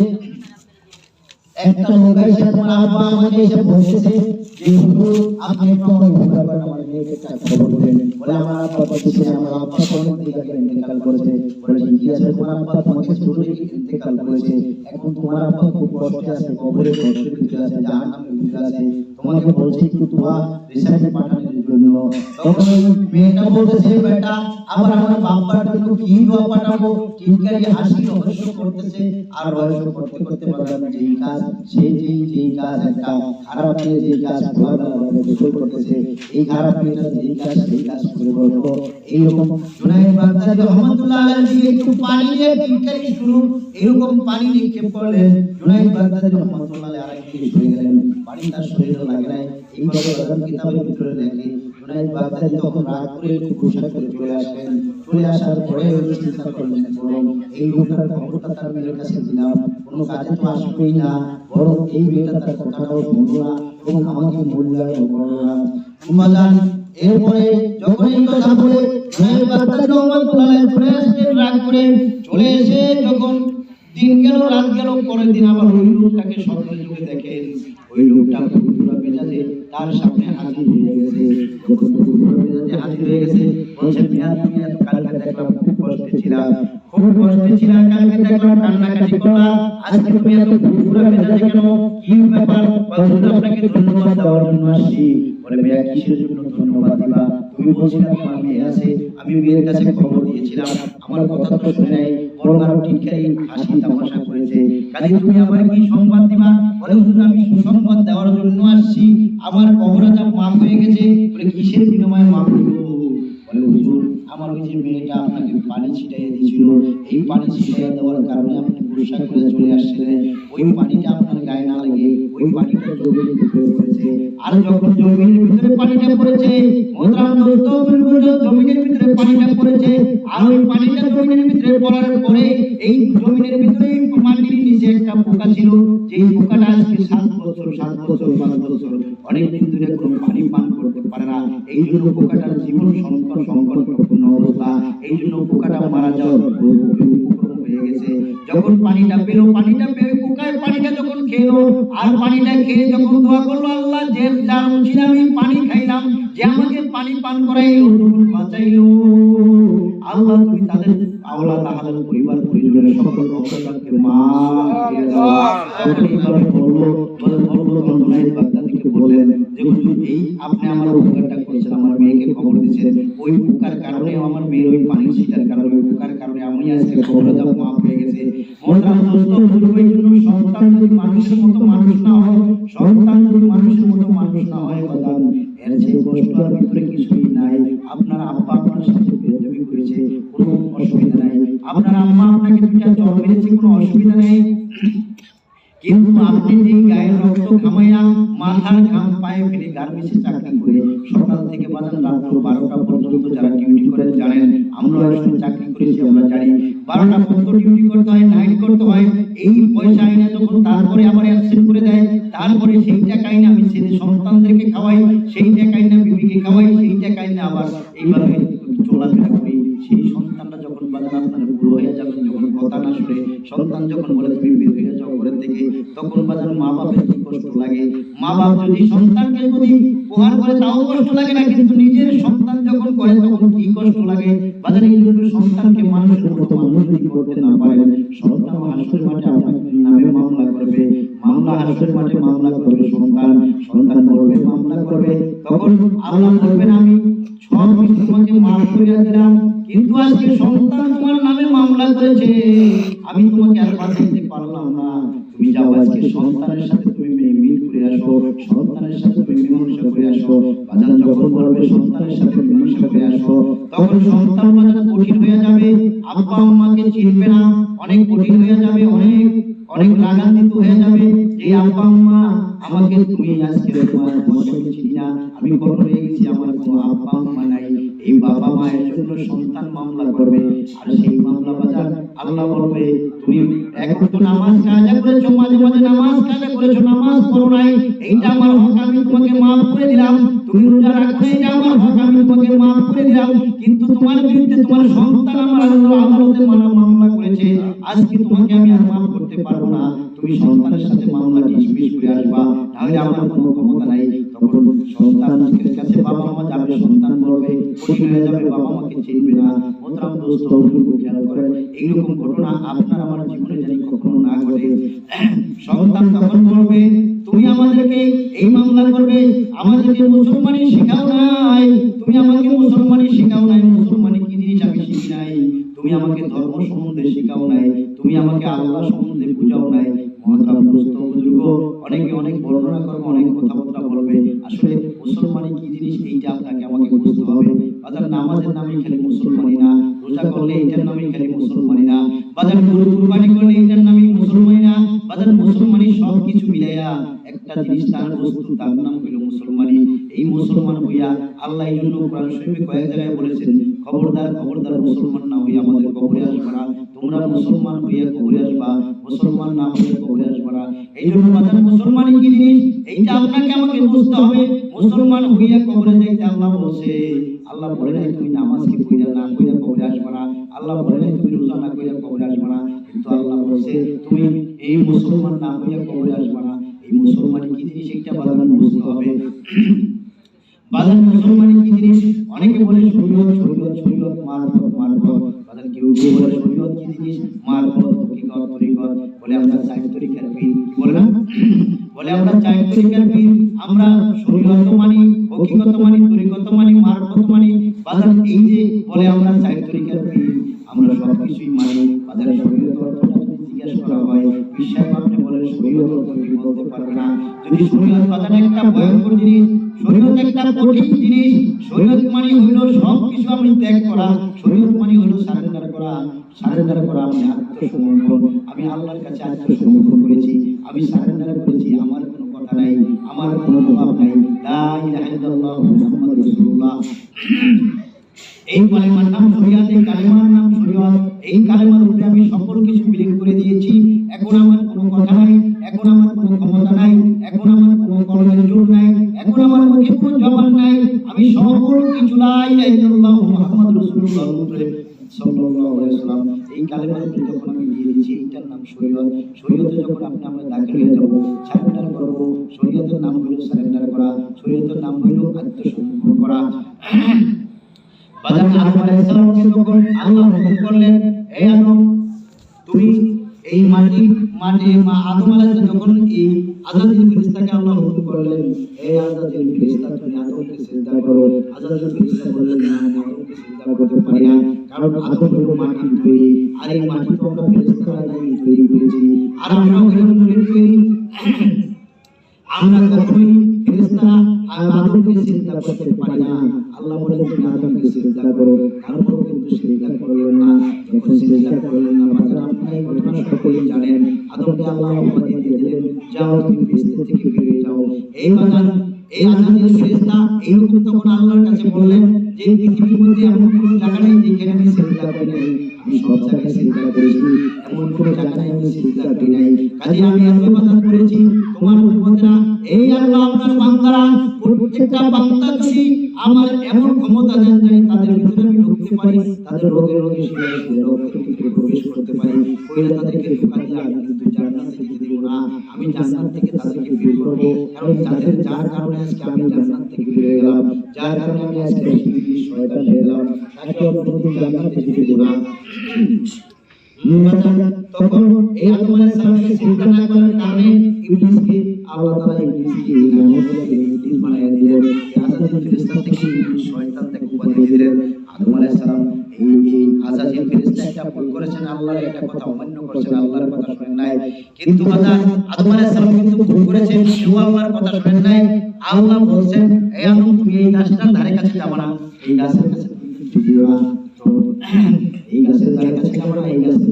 একটা লোক এসে তোমার আব্বা আমাকে এসে বলতেছে যে হুজুর আপনি একটু আমার ব্যাপারে আমার মেয়েকে একটা খবর দেন। বলে আমার আব্বা বলতেছে আমার আব্বা অনেক দিন আগে ইন্তেকাল করেছে। বলে কি আছে? তোমার আব্বা তোমাকে ছোট থেকে ইন্তেকাল করেছে, এখন তোমার আব্বা খুব কষ্টে আছে, কবরে কষ্টের ভিতরে আছে, জাহান্নামের ভিতরে আছে, তোমাকে বলছে একটু দোয়া রিসাইটে পাঠানোর জন্য। তখন মেয়েটা বলতেছে বেটা আবার আমার বাবার জন্য কি দোয়া পাঠাবো? টিনকারি হাসি রহস্য করতেছে আর রহস্য করতে করতে বললাম যেই কাজ সেই যেই কাজ একটা খারাপ মেয়ে যেই কাজ ভালোভাবে গোসল করতেছে, এই খারাপ মেয়েটা যেই কাজ সেই কাজ করে বলতো। এইরকম জুনায়েদ বাগদাদী রহমাতুল্লাহ আলাইহি একটু পানি দিয়ে টিনকারি শুরু এরকম পানি নিক্ষেপ করলেন। জুনায়েদ বাগদাদী রহমাতুল্লাহ আলাইহি শুয়ে গেলেন, পানি তার শরীরে লাগে নাই। এইভাবে বাদান কিতাবের ভিতরে লেখে জুনায়েদ বাগদাদী তখন রাগ করে একটু গোসল করে চলে আসেন। চলে আসার পরে চিন্তা করলেন বরং এই লোকটার খবরটা তার মেয়ের কাছে দিলাম, কোনো কাজে তো আসবেই না, বরং এই মেয়েটা তার কথাটাও শুনলো না এবং আমাকে মূল্যায়ন করলো না। উম্মাজান এরপরে যখন এই কথা বলে জুনায়েদ বাগদাদী রহমাতুল্লাহ আলাইহি চলে আসলেন রাগ করে। চলে এসে যখন দিন গেল রাত গেল, পরের দিন আবার ওই লোকটাকে স্বপ্নের যুগে দেখেন। ওই লোকটা পুরো মেজাজে তার সামনে হাজির হয়ে গেছে। যখন পুরো মেজাজে হাজির হয়ে গেছে বলছে মিয়া তুমি এত কালকে দেখলাম খুব কষ্টে ছিলাম, খুব কষ্টে ছিলাম, কালকে দেখলাম কান্নাকাটি করলা, আজকে তুমি এত পুরো মেজাজে কেন? কি ব্যাপার? বলতে আপনাকে ধন্যবাদ দেওয়ার জন্য আসছি। বলে মিয়া কিসের জন্য ধন্যবাদ দিবা? তুমি বলছিলে তোমার মেয়ে আছে, আমি মেয়ের কাছে খবর দিয়েছিলাম, আমার কথা তো শুনে নাই, বরং আরো টিনকারি হাসি তামাশা করেছে, কাজে তুমি আমার কি সংবাদ দিবা? বলে হুজুর আমি সুসংবাদ দেওয়ার জন্য আসছি, আমার কবর আযাব মাফ হয়ে গেছে। বলে কিসের বিনিময়ে মাফ হলো? বলে হুজুর আমার ওই যে মেয়েটা আপনাকে পানি ছিটাইয়ে দিয়েছিল, এই পানি ছিটাইয়ে দেওয়ার কারণে আপনি গোসল করে চলে আসছিলেন, ওই পানিটা আপনার গায়ে না লাগে ওই পানিটা জমির ভিতরে পড়েছে। আর যখন জমির ভিতরে পানিটা পড়েছে মোহতারাম দোস্ত জমিনের ভিতরে পানিটা পড়েছে, আর ওই পানিটা জমিনের ভিতরে পড়ার পরে এই জমিনের ভিতরে মাটির নিচে একটা পোকা ছিল, যেই পোকাটা আজকে 7 বছর 5 বছর অনেক দিন ধরে কোনো পানি পান করতে পারে না। এই জন্য পোকাটার জীবন সংকটপূর্ণ অবস্থা, এই জন্য পোকাটা মারা যাওয়ার উপক্রম হয়ে গেছে। যখন পানিটা পেল, পানিটা পেয়ে পোকায় পানিটা যখন খেলো, আর পানিটা খেয়ে যখন দোয়া করলো আল্লাহ যে যার উচিত আমি পানি খাইলাম, যে আমাকে পানি পান করাইলো বাঁচাইলো, আল্লাহ তুমি তাদের আওলাদ তাহাদের পরিবার পরিজনের সকল অপরাধকে মাফ করে দাও। তখন এইভাবে বললো জুনায়েদ বাগদাদীকে বললেন যে হুজুর এই আপনি আমার উপকারটা করেছেন, আমার মেয়েকে খবর দিয়েছেন, ওই উপকার কারণে আমার মেয়ের ওই পানি ছিটার কারণে ওই উপকার কারণে আমি আজকে খবর যাব মাফ হয়ে গেছে। মোহতারাম দোস্ত হুজুর ওই জন্য সন্তান যদি মানুষের মতো মানুষ না হয়, সন্তান যদি মানুষের মতো মানুষ না হয় বাজান এর চেয়ে কষ্ট আর ভিতরে কিছুই নাই। আপনার আব্বা আপনার সাথে বেয়াদবি করেছে কোনো অসুবিধা নাই, আপনার আম্মা আপনাকে দুইটা চড় মেরেছে কোনো অসুবিধা নেই, কিন্তু আপনি যে গায়ের রক্ত ঘামাইয়া মাথার ঘাম পায়ে ফেলে গার্মেন্টসে চাকরি করে সকাল থেকে বাজার রাত 12টা পর্যন্ত যারা ডিউটি করেন জানেন, আমরা একসময় চাকরি করেছি আমরা জানি 12টা পর্যন্ত ডিউটি করতে হয়, নাইট করতে হয়, এই পয়সা আইনা যখন তারপরে আবার অ্যাবসেন্ট করে দেয়, তারপরে সেই টাকা আইনা আমি ছেলে সন্তানদেরকে খাওয়াই, সেই টাকা আইনা বিবিকে খাওয়াই, সেই টাকা আইনা আবার এইভাবে চলাফেরা করি। সেই সন্তানটা যখন বাজার আপনার বুড়ো হয়ে যাবেন, যখন কথা না শুনে সন্তান যখন বলে তুমি বের হয়ে যাও ঘরের থেকে, তখন বাজার মা বাপের কি কষ্ট লাগে। মা বাপ যদি সন্তানকে যদি প্রহার করে তাও কষ্ট লাগে না, কিন্তু নিজের সন্তান যখন করে তখন কি কষ্ট লাগে। বাজার এই জন্য সন্তানকে মানুষের মতো মানুষ যদি করতে না পারেন, সন্তান হাসরের মাঠে আপনার নামে মামলা করবে, মামলা হাসরের মাঠে মামলা করবে সন্তান, সন্তান বলবে মামলা করবে, তখন আল্লাহ বলবেন আমি সব কিছু তোমাকে মাফ করে দিলাম, কিন্তু আজকে সন্তান তোমার নামে মামলা করেছে, আমি তোমাকে আর বাঁচাইতে পারলাম না। তুমি যাও আজকে সন্তানের সাথে তুমি মিল করে আসো, সন্তানের সাথে তুমি মীমাংসা করে আসো। বাজান যখন বলবে সন্তানের সাথে মীমাংসা করে আসো, তখন সন্তান বাজান কঠিন হয়ে যাবে, আব্বা আম্মাকে চিনবে না, অনেক কঠিন হয়ে যাবে, অনেক অনেক রাগান্বিত হয়ে যাবে যে আব্বা আম্মা আমাকে তুমি আজকে তোমাকে চিনি না, আমি বড় হয়ে গেছি, আমার কোনো আব্বা আম্মা নাই। এই বাবা মায়ের জন্য সন্তান মামলা করবে, আর সেই মামলা বাজার আল্লাহ বলবে তুমি এখন তো নামাজ কাজা করেছো, মাঝে মাঝে নামাজ কাজা করেছো, নামাজ পড়ো নাই, এইটা আমার হক, আমি তোমাকে মাফ করে দিলাম। তুমি রোজা রাখো, এইটা আমার হক, আমি তোমাকে মাফ করে দিলাম। কিন্তু তোমার বিরুদ্ধে তোমার সন্তান আমার আদালতে মামলা করেছে, আজকে তোমাকে আমি আর মাফ করতে পারবো না। তুমি সন্তানের সাথে মামলা ডিসমিস করে আসবা, তাহলে আমার কোনো ক্ষমতা নাই। তখন সন্তানের কাছে বাবা মা যাবে, সন্তান বলবে কঠিন হয়ে যাবে, বাবা মাকে চিনবে না। মোহতারাম দোস্ত খেয়াল করেন, এইরকম ঘটনা আপনার আমার জীবনে জানি কখনো না ঘটে। সন্তান তখন বলবে তুমি আমাদেরকে এই মামলা করবে, আমাদেরকে মুসলমানি শেখাও নাই, তুমি আমাকে মুসলমানি শেখাও নাই, মুসলমানি কি জিনিস আমি শিখি নাই, তুমি আমাকে ধর্ম সম্বন্ধে শেখাও নাই, তুমি আমাকে আল্লাহ সম্বন্ধে বুঝাও নাই। মহতারাম দোস্ত বুজুর্গ অনেকে অনেক বর্ণনা করবে, অনেক কথাবার্তা বলবে, আসলে মুসলমানি কি জিনিস এইটা আপনাকে আমাকে বুঝতে হবে। বাজার নামাজের নামে খালি মুসলমানি না, রোজা করলে এটার নামে খালি মুসলমানি না, বাজার গরু কুরবানি করলে এটার নামে মুসলমানি না, বাজার মুসলমানি সব কিছু মিলাইয়া একটা জিনিস, তার বস্তু, তার নাম হইল মুসলমানি। এই মুসলমান হইয়া আল্লাহ এই জন্য কোরআন শরীফে কয়েক জায়গায় বলেছেন, খবরদার খবরদার মুসলমান না হইয়া আমাদের কবরে আসবা না, তোমরা মুসলমান হইয়া কবরে আসবা, মুসলমান না হইয়া কবরে আসবা না। এই জন্য বাজার মুসলমানি কি জিনিস এইটা আপনাকে আমাকে বুঝতে হবে। মুসলমান হইয়া কবরে যাইতে আল্লাহ বলছে, আল্লাহ বলে নাই তুমি নামাজকে কইরা না কইরা কবরে আসবা না, আল্লাহ বলে নাই তুমি রোজা না কইরা কবরে আসবা না, কিন্তু আল্লাহ বলছে তুমি এই মুসলমান না হইয়া কবরে আসবা না। এই মুসলমান কি জিনিস এইটা বাজার বুঝতে হবে। বাজার মুসলমানি কি জিনিস, অনেকে বলে শরীয়ত শরীয়ত শরীয়ত, মারফত মারফত, বাজার কেউ কেউ বলে শরীয়ত কি জিনিস, মারফত হকিকত তরিকত, বলে আমরা চাই তরিকার পীর, কি বলে না, বলে আমরা চাই তরিকার পীর, আমরা শরীয়ত মানি, হকিকত মানি, তরিকত মানি, মারফত মানি। বাজার এই যে বলে আমরা চাই তরিকার পীর, আমরা সবকিছুই মানি। বাজার শরীয়ত অর্থটা যদি জিজ্ঞাসা করা হয়, বিশ্বাস আপনি বলে শরীয়ত অর্থ কি বলতে পারবে না। যদি শরীয়ত বাজার একটা ভয়ঙ্কর জিনিস, শরীয়ত একটা কঠিন জিনিস, শরীয়ত মানে হইল সবকিছু আমি ত্যাগ করা, শরীয়ত মানে হইল সারেন্ডার করা, সারেন্ডার করা আমি আত্মসমর্পণ, আমি আল্লাহর কাছে আত্মসমর্পণ করেছি, আমি সারেন্ডার করেছি, আমার কোনো কথা নাই, আমার কোনো জবাব নাই, লা ইলাহা ইল্লাল্লাহু মুহাম্মাদুর রাসূলুল্লাহ। এই কালেমার নাম শরীয়ত, এই কালেমার নাম শরীয়ত, এই কালেমার উপরে আমি সকল কিছু বিলীন করে দিয়েছি। এখন আমার কোনো কথা নাই, এখন আমার কোনো ক্ষমতা নাই, এখন আমার কোনো কর্মের জোর নাই, এখন আমার মুখে কোনো জবান নাই, আমি সকল কিছু লা ইলাহা ইল্লাল্লাহু মুহাম্মাদুর রাসূলুল্লাহ সাল্লাল্লাহু আলাইহি ওয়াসাল্লাম এই কালেমার উপরে যখন আমি দিয়ে দিয়েছি, এইটার নাম শরীয়ত। শরীয়তে যখন আমরা দাখিল হয়ে যাব, সারেন্ডার করব, শরীয়তের নাম হলো সারেন্ডার করা, শরীয়তের নাম হলো আত্মসমর্পণ করা। বাজার আদম আলাইহিস সালামকে যখন আল্লাহ হুকুম করলেন, হে আদম তুমি এই মাটি মা আদম আলাইহিস সালাম যখন এই আযাজিল ফেরেশতাকে আল্লাহ হুকুম করলেন, হে আযাজিল ফেরেশতা তুমি আদমকে সিজদা করো। আযাজিল ফেরেশতা বললেন না, আমি আদমকে সিজদা করতে পারি না, কারণ আদম হলো মাটির তৈরি, আর এই মাটি তো আমরা ফেরেশতারা তৈরি করেছি, আর আমরা হলাম নূরের তৈরি, আমরা কখনোই ফেরেশতারা আর আদমকে সিজদা করতে পারি না। আল্লাহ বলেন তুমি আদমকে সিজদা করো, তারপর কিন্তু সিজদা করলেন না। যখন সিজদা করলেন না, বাজার আপনারা এই ঘটনা সকলেই জানেন, আদমকে আল্লাহ উপাধি দিয়ে দিলেন, যাও তুমি বেহেশত থেকে বেরিয়ে যাও। এই বাজার এই আযাজিল ফেরেশতা এই হুকুম তখন আল্লাহর কাছে বললেন যে পৃথিবীর মধ্যে এমন কোন জায়গা নেই যেখানে আমি সিজদা করি নাই, আমি সব জায়গায় সিজদা করেছি, এমন কোন জায়গা নেই আমি সিজদা করি নাই। কাজে আমি এত ইবাদত করেছি তোমার উম্মতরা, এই আল্লাহ আপনার বান্দারা, প্রত্যেকটা বান্দা যদি আমার এমন ক্ষমতা দেন যে তাদের ভিতরে আমি ঢুকতে পারি, তাদের রোগে রোগে শিরায় রক্তের ভিতরে প্রবেশ করতে পারি, কইরা তাদেরকে ঢুকা দিয়ে আমি কিন্তু জান্নাতে যেতে দেব না, আমি জান্নাত থেকে তাদেরকে বের করব। কারণ যার কারণে আজকে আমি জান্নাত থেকে বের হয়ে গেলাম, যার কারণে আমি আজকে শয়তান হয়ে গেলাম, তাকে অন্তত জান্নাতে যেতে দেব না। তখন এই আদম আলাইহিস সালামকে সিজদা না করার কারণে ইবলিসকে আল্লাহ তাআলা ইবলিসকে লানত করে ইবলিস বানায় দিলেন। আযাজিল ফেরেশতা থেকে ইবলিস শয়তান থেকে উপাধি দিলেন। আদম আলাইহিস সালাম এই আযাজিল ফেরেশতা একটা ভুল করেছেন, আল্লাহর একটা কথা অমান্য করেছেন, আল্লাহর কথা শুনেন নাই। কিন্তু বাজার আদম আলাইহিস সালাম কিন্তু ভুল করেছেন, সেও আল্লাহর কথা শুনেন নাই। আল্লাহ বলেন, এই আদম তুমি এই গাছটার ধারে কাছে যাবে না, এই গাছের কাছে তুমি যেও না, তো এই গাছের ধারে কাছে যাবে না, এই গাছের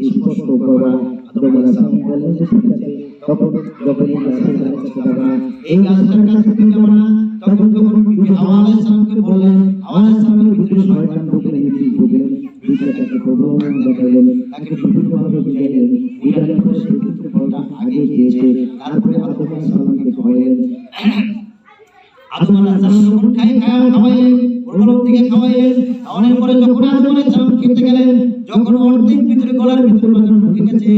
স্পর্শ করবে না। আদম আলাইহিস সালাম বলেন যে ঠিক আছে। তখন যখন এই গাছের ধারে কাছে যাবে না, এই গাছটার কাছে তুমি যাবে না, তখন বিবি হাওয়া আলাইহিস সালামকে বললেন, হাওয়া আলাইহিস সালামের ভিতরে শয়তান ঢুকে ইবলিস ঢুকে ভিতরটাকে প্রবল দেখালেন, তাকে বিভিন্নভাবে বুঝাইলেন। বুঝানোর পরে সে কিন্তু ফলটা আগে খেয়েছে। তারপরে আদম আলাইহিস সালামকে খাওয়াইলেন। আদম আলাইহিস সালাম যখন খাওয়াইলেন, প্রবল দিকে খাওয়াইলেন। খাওয়ানোর পরে যখন আদম আলাইহিস সালাম খেতে গেলেন, যখন অর্ধেক ভিতরে গলার ভিতরে ঢুকে গেছে,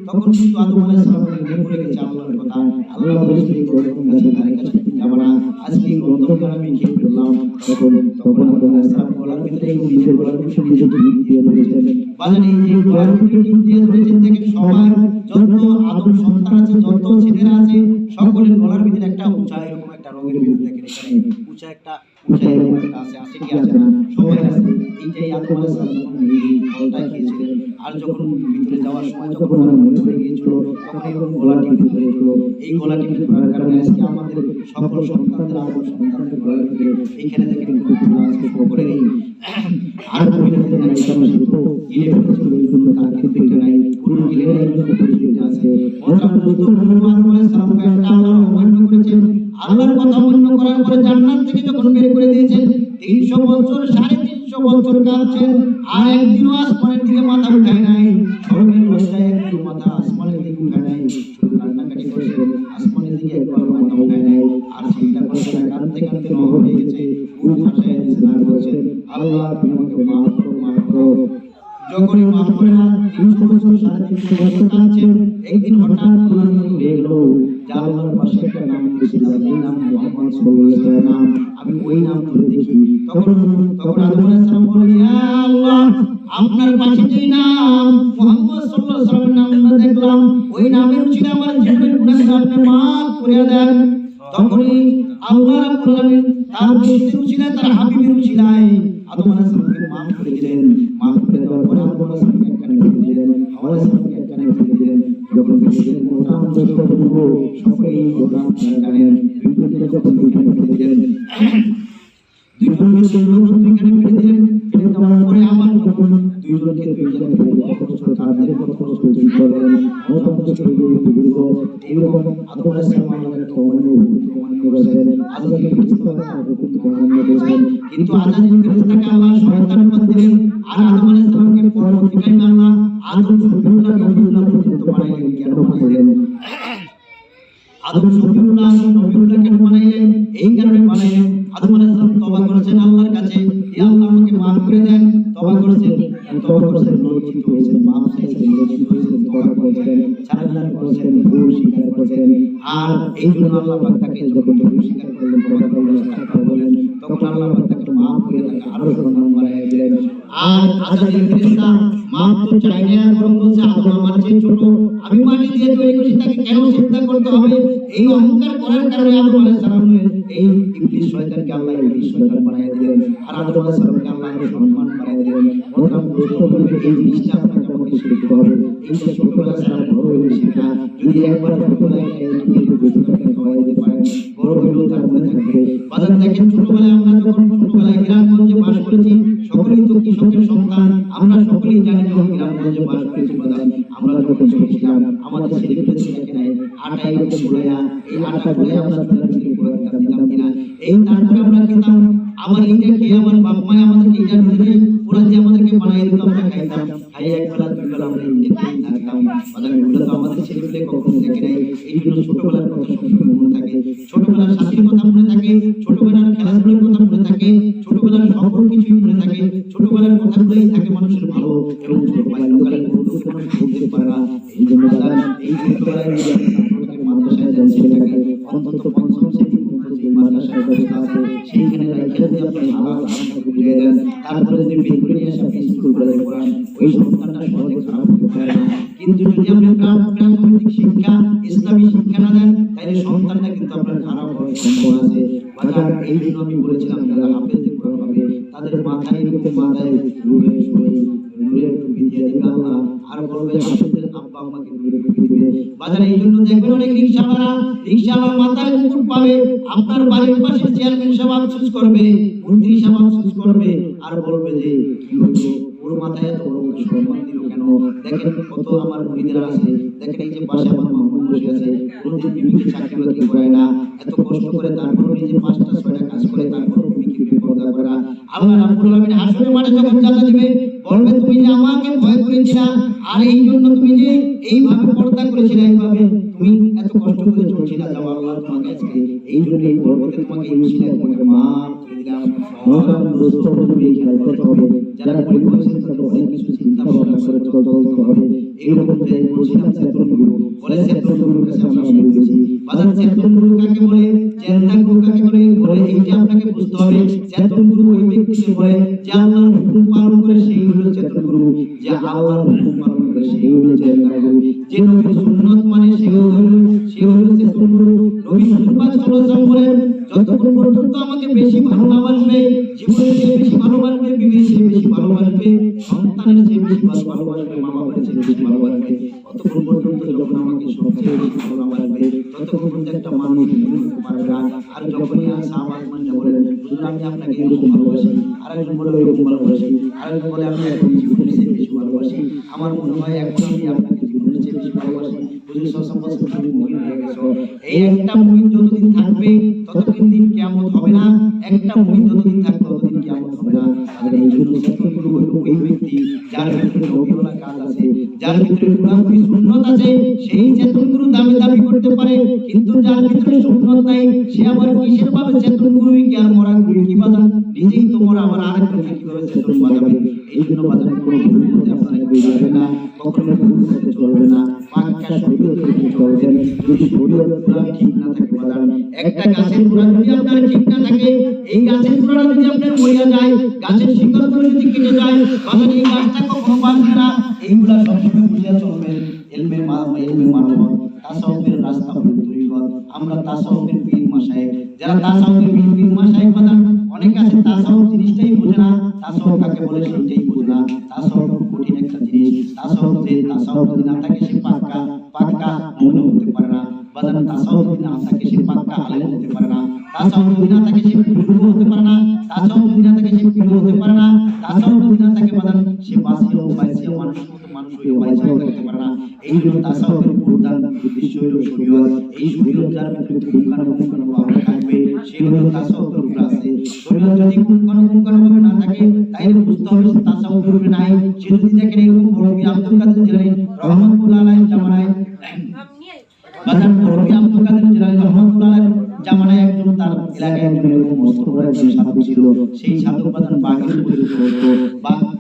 তখন কিন্তু আদম আলাইহিস সালাম মনে পড়ে গেছে আল্লাহর কথা। আল্লাহ বলেছে গন্ধম গাছের ধারে কাছে যাবে না, আজকে গন্ধম গাছ আমি খেয়ে ফেললাম। তখন আদম আলাইহিস সালাম গলার ভিতরে নিজের গলার ভিতরে নিজে টিপ দিয়ে ধরেছেন। বাজারে এই যে গলার ভিতরে টিপ দিয়ে ধরেছেন দেখে সবার যত আদম সন্তান আছে, যত ছেলেরা আছে, সকলের গলার ভিতরে একটা উঁচা এরকম একটা রঙের ভিতরে দেখেন, এখানে উঁচা এরকম একটা আছে কি আছে না? সবাই আছে। এইটাই আদম আলাইহিস সালাম যখন এই ফলটা খেয়েছিলেন, আর যখন ভিতরে যাওয়ার সময় যখন ওনার মনে পড়ে গিয়েছিল, তখন এরকম গলাটি ভিতরে ছিল। এই গলাটি ধরার কারণে আজকে আমাদের সকল সন্তানদের, আদম সন্তানদের গলার ভিতরে এইখানে দেখেন কুকুর আছে, কুকুরের এই আর মহিলাদের নাই, কারণ সে তো গিলে ফেলেছিল, এই জন্য তার কিন্তু এটা নাই, পুরো গিলে এই জন্য পরিচিত আছে। আদম আলাইহিস সালামকে একটা আল্লাহ অমান্য করেছেন। আল্লাহর কথা অমান্য করার পরে জান্নাত থেকে যখন বের করে দিয়েছেন, 300 বছর 350 বছর কাঁদছেন, আর একদিনও আসমানের দিকে মাথা উঠায় নাই। স্বর্গের লজ্জায় একটু মাথা আসমানের দিকে উঠায় নাই, শুধু কান্নাকাটি করছেন, আসমানের দিকে একবার মাথা উঠায় নাই। আর চিন্তা করছেন, কাঁদতে কাঁদতে মহল হয়ে গেছে, বুক ভাষায় ইসলাম করছেন, আল্লাহ তুমি আমাকে মাফ করো, মাফ করো। যখনই মাফ করে না, 300 বছর 350 বছর কাঁদছেন, একদিন হঠাৎ ওনার মনে হয়ে গেল যে আল্লাহর পাশে একটা নাম দিয়েছিলাম, এই নাম মুহাম্মদ সাল্লাল্লাহু আলাইহি ওয়াসাল্লাম নাম, আমি ওই নাম ধরে দেখি। তখন আদম আলাইহিস সালাম বলেন, ইয়া আল্লাহ, আপনার পাশে যে নাম মুহাম্মদ সাল্লাল্লাহু আলাইহি ওয়াসাল্লামের নাম আমরা দেখলাম, ওই নামের উচিত আমার জীবনের গুনাহগুলো আপনি মাফ করে দেন। তখনই আল্লাহ রাব্বুল আলামিন তার দোস্তের উছিলায়, তার হাবিবের উছিলায় আদম আলাইহিস সালামকে মাফ করে দিলেন। মাফ করে দেওয়ার পরে আদম আলাইহিস সালামকে একখানে ফেলে দিলেন, হাওয়া আলাইহিস সালামকে একখানে ফেলে দিলেন। যখন ফেলে দিলেন, গোটা যত বলব সবাই গোটা আপনারা জানেন, দুইজনকে যখন দুইখানে ফেলে দিলেন, দুইজনকে দুইখানে ফেলে দিলেন। ফেলে দেওয়ার পরে আবার যখন দুইজনকে দুইখানে ফেলে দেওয়া কষ্ট, তাদের কত কষ্ট ঠিক করলেন, কত কষ্ট বুঝব। এইরকম আদম আলাইহিস সালাম আমাদের অমান্য করেছেন, আযাজিল ফেরেশতাকে অমান্য করেছেন। কিন্তু আযাজিল ফেরেশতাকে আল্লাহ শয়তান বাদ দিলেন, আর আদম আলাইহিস সালামকে পরবর্তীকালে আল্লাহ আদম সফিউল্লাহ নবীউল্লাহ পর্যন্ত বানাইলেন। কেন বানাইলেন? আদম সফিউল্লাহ নবীউল্লাহ কেন বানাইলেন? এই কারণে বানাইলেন, আদম আলাইহিস সালাম তওবা করেছেন আল্লাহর কাছে, ইয়া আল্লাহ আমাকে maaf করে দেন। তওবা করেছেন, লজ্জিত হয়েছেন, maaf চাইছেন, লজ্জিত হয়েছেন, তওবা করেছেন, ছাড়াছাড়ি করেছেন, ভুল স্বীকার করেছেন। আর এই জন্য আল্লাহ পাক তাকে যখন ভুল স্বীকার করলেন, তওবা করলেন, ইস্তিগফার বললেন, তখন আল্লাহ পাক তাকে maaf করে তাকে আরো সম্মান বাড়ায় দিলেন। আর আযাজিল ফেরেশতা maaf তো চাই না, বরং বলছে আদম আমার চেয়ে ছোট, আমি মাটি দিয়ে তৈরি করেছি, তাকে কেন চিন্তা করতে হবে? এই অহংকার করার কারণে আদম আলাইহিস সালামের এই ইবলিস শয়তানকে আল্লাহ ইবলিস শয়তান বানায় দিলেন, আর আদম আলাইহিস সালামকে আল্লাহ সম্মান বাড়ায় দিলেন। বললাম দোস্ত বলবে এই জিনিসটা আপনাকে আমাকে শিখতে হবে। এইটা ছোটবেলা ছাড়া বড় হলে শিখা, যদি একবার ছোটবেলায় বেশিটাকে খাওয়াই দিতে পারেন, বড় হলেও তার মনে থাকবে। বাজার দেখেন, ছোটবেলায় আমরা যখন ছোটবেলায় গ্রামগঞ্জে বাস করেছি, সকলেই তো কৃষকের সন্তান, আমরা সকলেই জানি যখন গ্রামগঞ্জে বাস করেছি বাজার, আমরা যখন ছোট ছিলাম আমাদের ছেলেপেলে দেখে নাই আটা এরকম গুলাইয়া, এই আটা গুলাইয়া আমরা দিতাম কিনা, এই তারপরে আমরা খেতাম। আবার এইটা খেয়ে আমার বাপ মা আমাদেরকে এইটা ধরে পুরা যে আমাদেরকে বানিয়ে দিত, আমরা খাইতাম, খাই একবেলা দুইবেলা আমরা এইটাই থাকতাম। বাজার এগুলো তো আমাদের ছেলেপেলে কখনো দেখে নাই। এই জন্য ছোটবেলার কথা সবসময় মনে থাকে, ছোটবেলার সাথীর কথা মনে থাকে, ছোটবেলার খেলাধুলার কথা মনে থাকে, ছোটবেলার সকল কিছুই মনে থাকে। ছোটবেলার কথাগুলোই থাকে মানুষের ভালো, এবং ছোট বাল্যকালের বন্ধুকে মানুষ ভুলতে পারে না। এই জন্য বাজার এই ছোটবেলায় মাদ্রাসায় যান ছেলেটাকে, অন্তত পঞ্চম শ্রেণী পর্যন্ত যে মাদ্রাসার ব্যবস্থা আছে সেইখানে রাইখা দিয়ে আপনি হালাল হারামটাকে বুঝিয়ে দেন। তারপরে যদি বের করে নিয়ে আসে আপনি স্কুল কলেজে পড়ান, ওই সন্তানটা সহজে খারাপ হতে পারে না। কিন্তু যদি আপনি প্রাথমিক শিক্ষা, ইসলামী শিক্ষা না দেন, তাহলে সন্তানটা কিন্তু আপনার খারাপ হওয়ার সম্ভাবনা আছে। বাজার এই জন্য আমি বলেছিলাম যারা হাফেজ কোরআন হবে তাদের মাথায় এরকম মাথায় নূরের টুপি দিয়ে দিবে আল্লাহ, আর বলবে হাফেজের আব্বা আমাকে নূরের টুপি দিবে। বাজার এই জন্য দেখবেন অনেক রিকশাওয়ালা মাথায় মুকুট পাবে, আপনার বাড়ির পাশে চেয়ারম্যান সাহেব আফসোস করবে, মন্ত্রী সাহেব আফসোস করবে, আর বলবে যে কি হলো ওর মাথায় এত বড় সম্মান দিল কেন। দেখেন কত আমার মুরিদেরা আছে, দেখেন এই যে পাশে আমার মামুন বসে আছে, কোনদিন বিবিকে চাকরি বাকরি করে না, এত কষ্ট করে তারপর নিজে 5টা 6টা কাজ করে তারপর বিবিকে বিপদা করে না। আল্লাহ রাব্বুল আলামিন হাসরের মাঠে যখন জাযা দিবে বলবে তুমি যে আমাকে ভয় করেছিলা, আর এই জন্য তুমি যে এইভাবে পর্দা করেছিলে, এইভাবে তুমি এত কষ্ট করে চলছিলা, যাও আল্লাহ তোমাকে আজকে এই জন্য এই বরকতে তোমাকে এই উসিলা তোমাকে মাফ করে দিলাম। মহান দোস্ত বন্ধু এই খেয়াল করতে হবে, যারা ভুল করেছেন তাদের অনেক কিছু চিন্তা ভাবনা করে চলতে হবে। এইরকম যে বলছিলাম চেতন গুরু, বলে চেতন গুরুর কাছে আমরা বলেছি বাজার চেতন গুরু কাকে বলে, চেতন গুরু কাকে বলে, বলে এইটা আপনাকে বুঝতে হবে। চেতন গুরু ওই ব্যক্তিকে বলে যে আল্লাহর হুকুম পালন করে, সেই হলো চেতন গুরু। যে আল্লাহর হুকুম পালন করে সেই হলো চেতন গুরু। যে নবীর সুন্নাত মানে সে হলো চেতন গুরু। নবী সাল্লাল্লাহু আলাইহি ওয়াসাল্লাম বলেন যতক্ষণ পর্যন্ত আমাকে বেশি ভালো না বাসবে, জীবনের চেয়ে বেশি ভালোবাসবে, বিবির চেয়ে বেশি ভালোবাসবে, সন্তানের চেয়ে বেশি ভালোবাসবে, মা বাবার চেয়ে বেশি ভালোবাসবে, ততক্ষণ পর্যন্ত যখন আমাকে সবচেয়ে বেশি ভালোবাসবে ততক্ষণ পর্যন্ত একটা মানুষ বুঝতে পারবে না। আর যখনই সাহাবায়ে কেরাম বলেন হুজুর আমি আপনাকে এরকম ভালোবাসি, আরেকজন বলে এরকম ভালোবাসি, আরেকজন বলে আমি এখন জীবনের চেয়ে বেশি ভালোবাসি, আমার মনে হয় এখন আমি আপনাকে জীবনের চেয়ে বেশি ভালোবাসি, হুজুর সাল্লাল্লাহু আলাইহি ওয়াসাল্লাম তুমি মুমিন হয়ে গেছো। এই একটা মুমিন যতদিন থাকবে ততদিন দিন কিয়ামত হবে না, একটা মুমিন যতদিন থাকবে ততদিন কিয়ামত হবে না। আর এই জন্য চেতনগুরু হলো ওই ব্যক্তি যার ভিতরে নবীওয়ালা কাজ আছে, যার ভিতরে কুরআনী সুন্নাত আছে, সেই চেতনগুরু দাবি করতে পারে। কিন্তু যার ভিতরে সুন্নাত নাই সে আবার কিসের ভাবে চেতনগুরুই কি আর মরা গুরু কি বাজান, নিজেই তো মরা, আবার আরেকজনকে কিভাবে চেতন বাজাবে। এই জন্য বাজান কোনো ভুল করতে আপনারা কেউ যাবে না, কখনো ভুল করতে চলবে না, পাক্কা শরীয়তের উপর চলবেন। যদি শরীয়ত পুরা ঠিক না থাকে বাজান, একটা গাছের গোড়া যদি আপনার ঠিক না থাকে, এই গাছের গোড়া যদি আপনার মরিয়া যায়, গাছের শিকড়গুলো যদি কেটে যায়, বাজান এই গাছটা কখনো বাঁচবে না। এইগুলা সবসময় বুঝিয়া চলবেন। ইলমে মারফত, তাসাউফের রাস্তা হলো তরিকত। আমরা তাসাউফের পীর মাশায়েখ, যারা তাসাউফের পীর মাশায়েখ বাজান, অনেক আছে তাসাউফ জিনিসটাই বোঝে না, তাসাউফ কাকে বলে সেটাই বোঝে না। তাসাউফ কঠিন একটা জিনিস, তাসাউফ যদি না থাকে সে পাক্কা মুমিন হতে পারে না বাজান। তাসাউফ যদি না থাকে সে পাক্কা আলেম হতে পারে না, তাসাউফ যদি না থাকে সে বুজুর্গ হতে পারে না, তাসাউফ যদি না থাকে সে পীর হতে পারে না, তাসাউফ যদি না থাকে বাজান সে বাসিও মানুষের মতো মানুষ হয়ে বাইসাও থাকতে পারে না। এই জন্য তাসাউফের প্রধান উদ্দেশ্য হলো শরীয়ত। এই শরীয়ত যার ভিতরে পুঙ্খানুপুঙ্খানু ভাবে থাকবে সে হলো তাসাউফের উপরে আছে। শরীয়ত যদি পুঙ্খানুপুঙ্খানু ভাবে না থাকে তাহলে বুঝতে হবে সে তাসাউফের উপরে নাই। সে যদি দেখেন এরকম মৌলভী আব্দুল কাদের জিলানী রাহমাতুল্লাহ আলাইহি জামানায় বাজান, মৌলভী আব্দুল কাদের জিলানী রাহমাতুল্লাহ আলাইহি জামানায় একজন তার এলাকায় একজন এরকম মস্ত বড় একজন সাধু ছিল। সেই সাধু বাজান বাঘের উপরে চড়তো,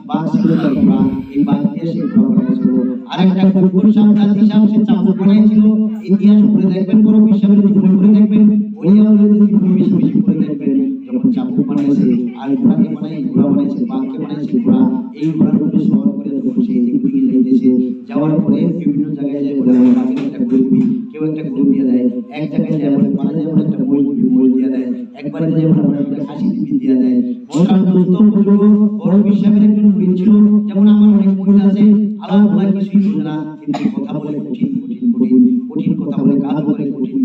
বাঘ ছিল তার ঘোড়া, এই বাঘ দিয়ে সে ঘোড়া বানাইছিল। আরেকটা কুকুর সামনে দিশাম সে চাবুক বানাইছিল। ইতিহাস পড়ে দেখবেন, বড় বিশ্ববিদ্যালয়ের জীবনে পড়ে দেখবেন, ওলিয়া ওলিদের জীবনে বেশি বেশি পড়ে দেখবেন যখন চাবুক বানাইছে আর ঘোড়াকে ঘোড়া বানাইছে, বাঘকে বানাইছে ঘোড়া। এই ঘোড়ার উপরে সওয়ার করে যখন সে এদিক ওদিকে যাইতেছে, যাওয়ার পরে বিভিন্ন জায়গায় যায় বলে আমার বাঘের একটা গরুবি, কেউ একটা গরু দিয়ে দেয়, এক জায়গায় যায় বলে পালা যায় বলে একটা মই দিয়ে দেয়, একবারে যায় বলে একটা খাসি দিয়ে দেয়। মোটাম দোস্ত বড় বিশ্ববিদ্যালয়ের একজন মুরিদ ছিল, যেমন আমার অনেক মুরিদ আছে আল্লাহ কিছুই বোঝে না, কিন্তু কথা বলে কঠিন কথা বলে, কাজ করে কঠিন।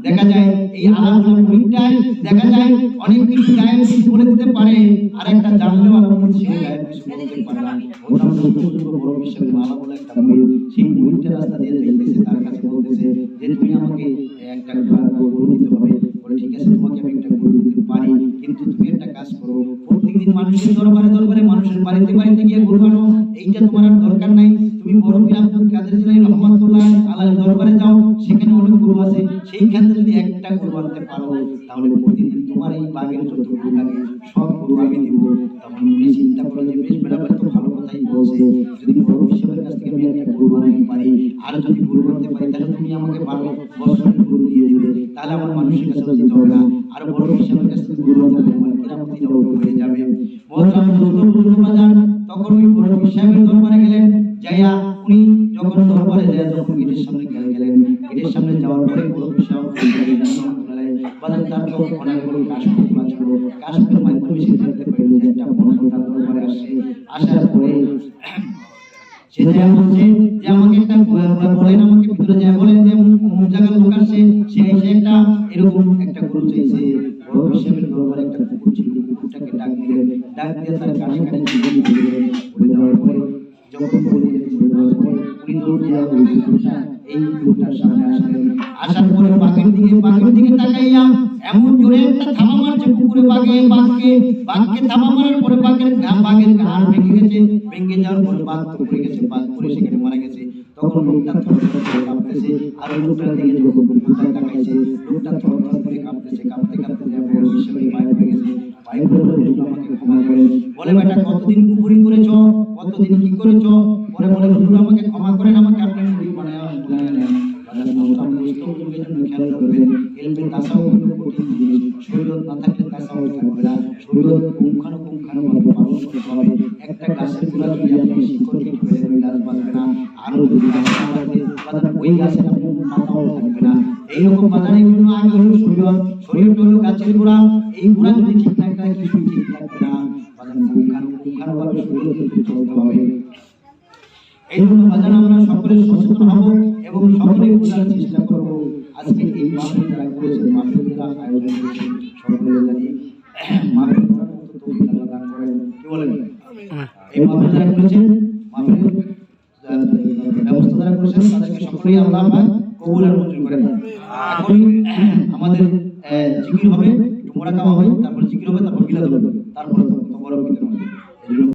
দেখা যায় এই আলাদা মুরিদটাই দেখা যায় অনেক কিছু গায়েব কিছু বলে দিতে পারে, আর একটা জানলেও আলাদা সে গায়েব কিছু বলতে পারে না। মোটাম দোস্ত বড় বিশ্ববিদ্যালয় আলাদা বলে একটা মুরিদ, সেই মুরিদটা রাস্তা দিয়ে যাইতেছে, তার কাছে বলতেছে যে তুমি আমাকে একটা গরু দিতে হবে। বলে ঠিক আছে তোমাকে আমি একটা গরু দিতে পারি, কিন্তু তুমি একটা কাজ করো, প্রত্যেকদিন মানুষের দরবারে মানুষের বাড়িতে গিয়ে গরু আনো, এইটা তোমার আর দরকার নাই। তুমি বড় পীর আব্দুল কাদের জিলানী রাহমাতুল্লাহ আলাইহি দরবারে যাও, সেখানে অনেক গরু আছে, সেইখানে যদি একটা গরু আনতে পারো তাহলে প্রতিদিন তোমার এই বাগের যত গরু লাগে সব গরু আমি দিব। তখন উনি চিন্তা করে যে বেশ বেড়াবার তো ভালো কথাই বলছে, যদি বড় বিশ্ববিদ্যালয়ের কাছ থেকে আমি একটা গরু আনতে পারি, আর যদি গরু আনতে পারি তাহলে তুমি আমাকে 12 বছরের গরু দিয়ে দিবে, তাহলে আমার মানুষের কাছে যেতে হবে না। আর বড় হিসাবের কাছে গুরু আমার কিরামতি হয়ে যাবে। মোহতারাম দোস্ত বাজার তখন ওই বড় হিসাবের দরবারে গেলেন, যাইয়া উনি যখন দরবারে যায় যখন গেটের সামনে গেলেন, গেটের সামনে যাওয়ার পরে বড় হিসাব বাজার তার তো অনেক বড় কাশফুল ছিল, কাশফুলের মাধ্যমে সে দেখতে পেল যে একটা বড় দরবারে আসছে। আসার পরে সে যা বলছে যে আমাকে একটা বলেন, আমাকে ভিতরে যা বলেন যে কোন জায়গার লোক আসছে, সে এসে একটা এরকম একটা গরু চাইছে। বড় হিসাবের দরবারে একটা কুকুর ছিল, কুকুরটাকে ডাক দিলেন, ডাক দিয়ে তার কানে কানে জীবন দিলেন। বলে দেওয়ার পরে যখন বলে দেওয়ার পরে উনি দৌড় দেওয়া ওই কুকুরটা এই কুকুরটার সামনে আসলেন। আসার পরে বাঘের দিকে তাকাইয়া এমন জোরে একটা থাবা মারছে কুকুরে বাঘকে থাবা মারার পরে বাঘের ঘাড় ভেঙে গেছে, ভেঙে যাওয়ার পরে বাঘ পড়ে গেছে, বাঘ পড়ে সেখানে মারা গেছে। তখন লোকটা থরথর করে কাঁপতেছে, আর ওই লোকটার দিকে যখন কুকুরটা তাকাইছে, লোকটা থরথর করে কাঁপতেছে, কাঁপতে বড় হিসেবে পায়ে পড়ে গেছে। পায়ে পড়ে হুজুর আমাকে ক্ষমা করেন। বলে বেটা কতদিন কুকুরি করেছো, কতদিন কি করেছো? পরে বলে হুজুর আমাকে ক্ষমা করেন, আমাকে আপনি মুরিদ বানায় নেন। বাজার মোহতারাম দোস্ত হুজুরের জন্য খেয়াল করবেন, ইলমে তাসাউফ হলো কঠিন জিনিস, শরীয়ত না থাকলে তাসাউফ থাকবে না। শরীয়ত পুঙ্খানুপুঙ্খানুভাবে পালন করতে হবে। একটা গাছের গোড়া যদি আপনি শিকড়কে ফেলে দেন গাছ বাঁচবে না, আরো যদি গাছ না বাঁচে বাজার ওই গাছের আপনি পাতাও থাকবে না। এইরকম বাজারের জন্য আগে হলো শরীয়ত হলো গাছের গোড়া, এই গোড়া যদি ঠিক থাকে তাহলে কিছুই ঠিক থাকবে না। বাজার পুঙ্খানুপুঙ্খানুভাবে শরীয়তকে চলতে হবে। এই জন্য বাজার আমরা সকলে সচেতন হব এবং সকলে বোঝার চেষ্টা করব। আজকে এই মাহফিল যারা করেছেন, মাহফিল যারা আয়োজন করেছেন, সকলে জানি মাহফিল করার মতো তৌফিক আল্লাহ দান করেন। কি বলেন? এই মাহফিল যারা করেছেন, মাহফিল ব্যবস্থা যারা করেছেন, তাদেরকে সকলেই আল্লাহ কবুল আর মঞ্জুর করেন। এখন আমাদের জিকির হবে, মোরা খাওয়া হবে, তারপর জিকির হবে, তারপর বিলাদ হবে, তারপর তবরক বিতরণ হবে।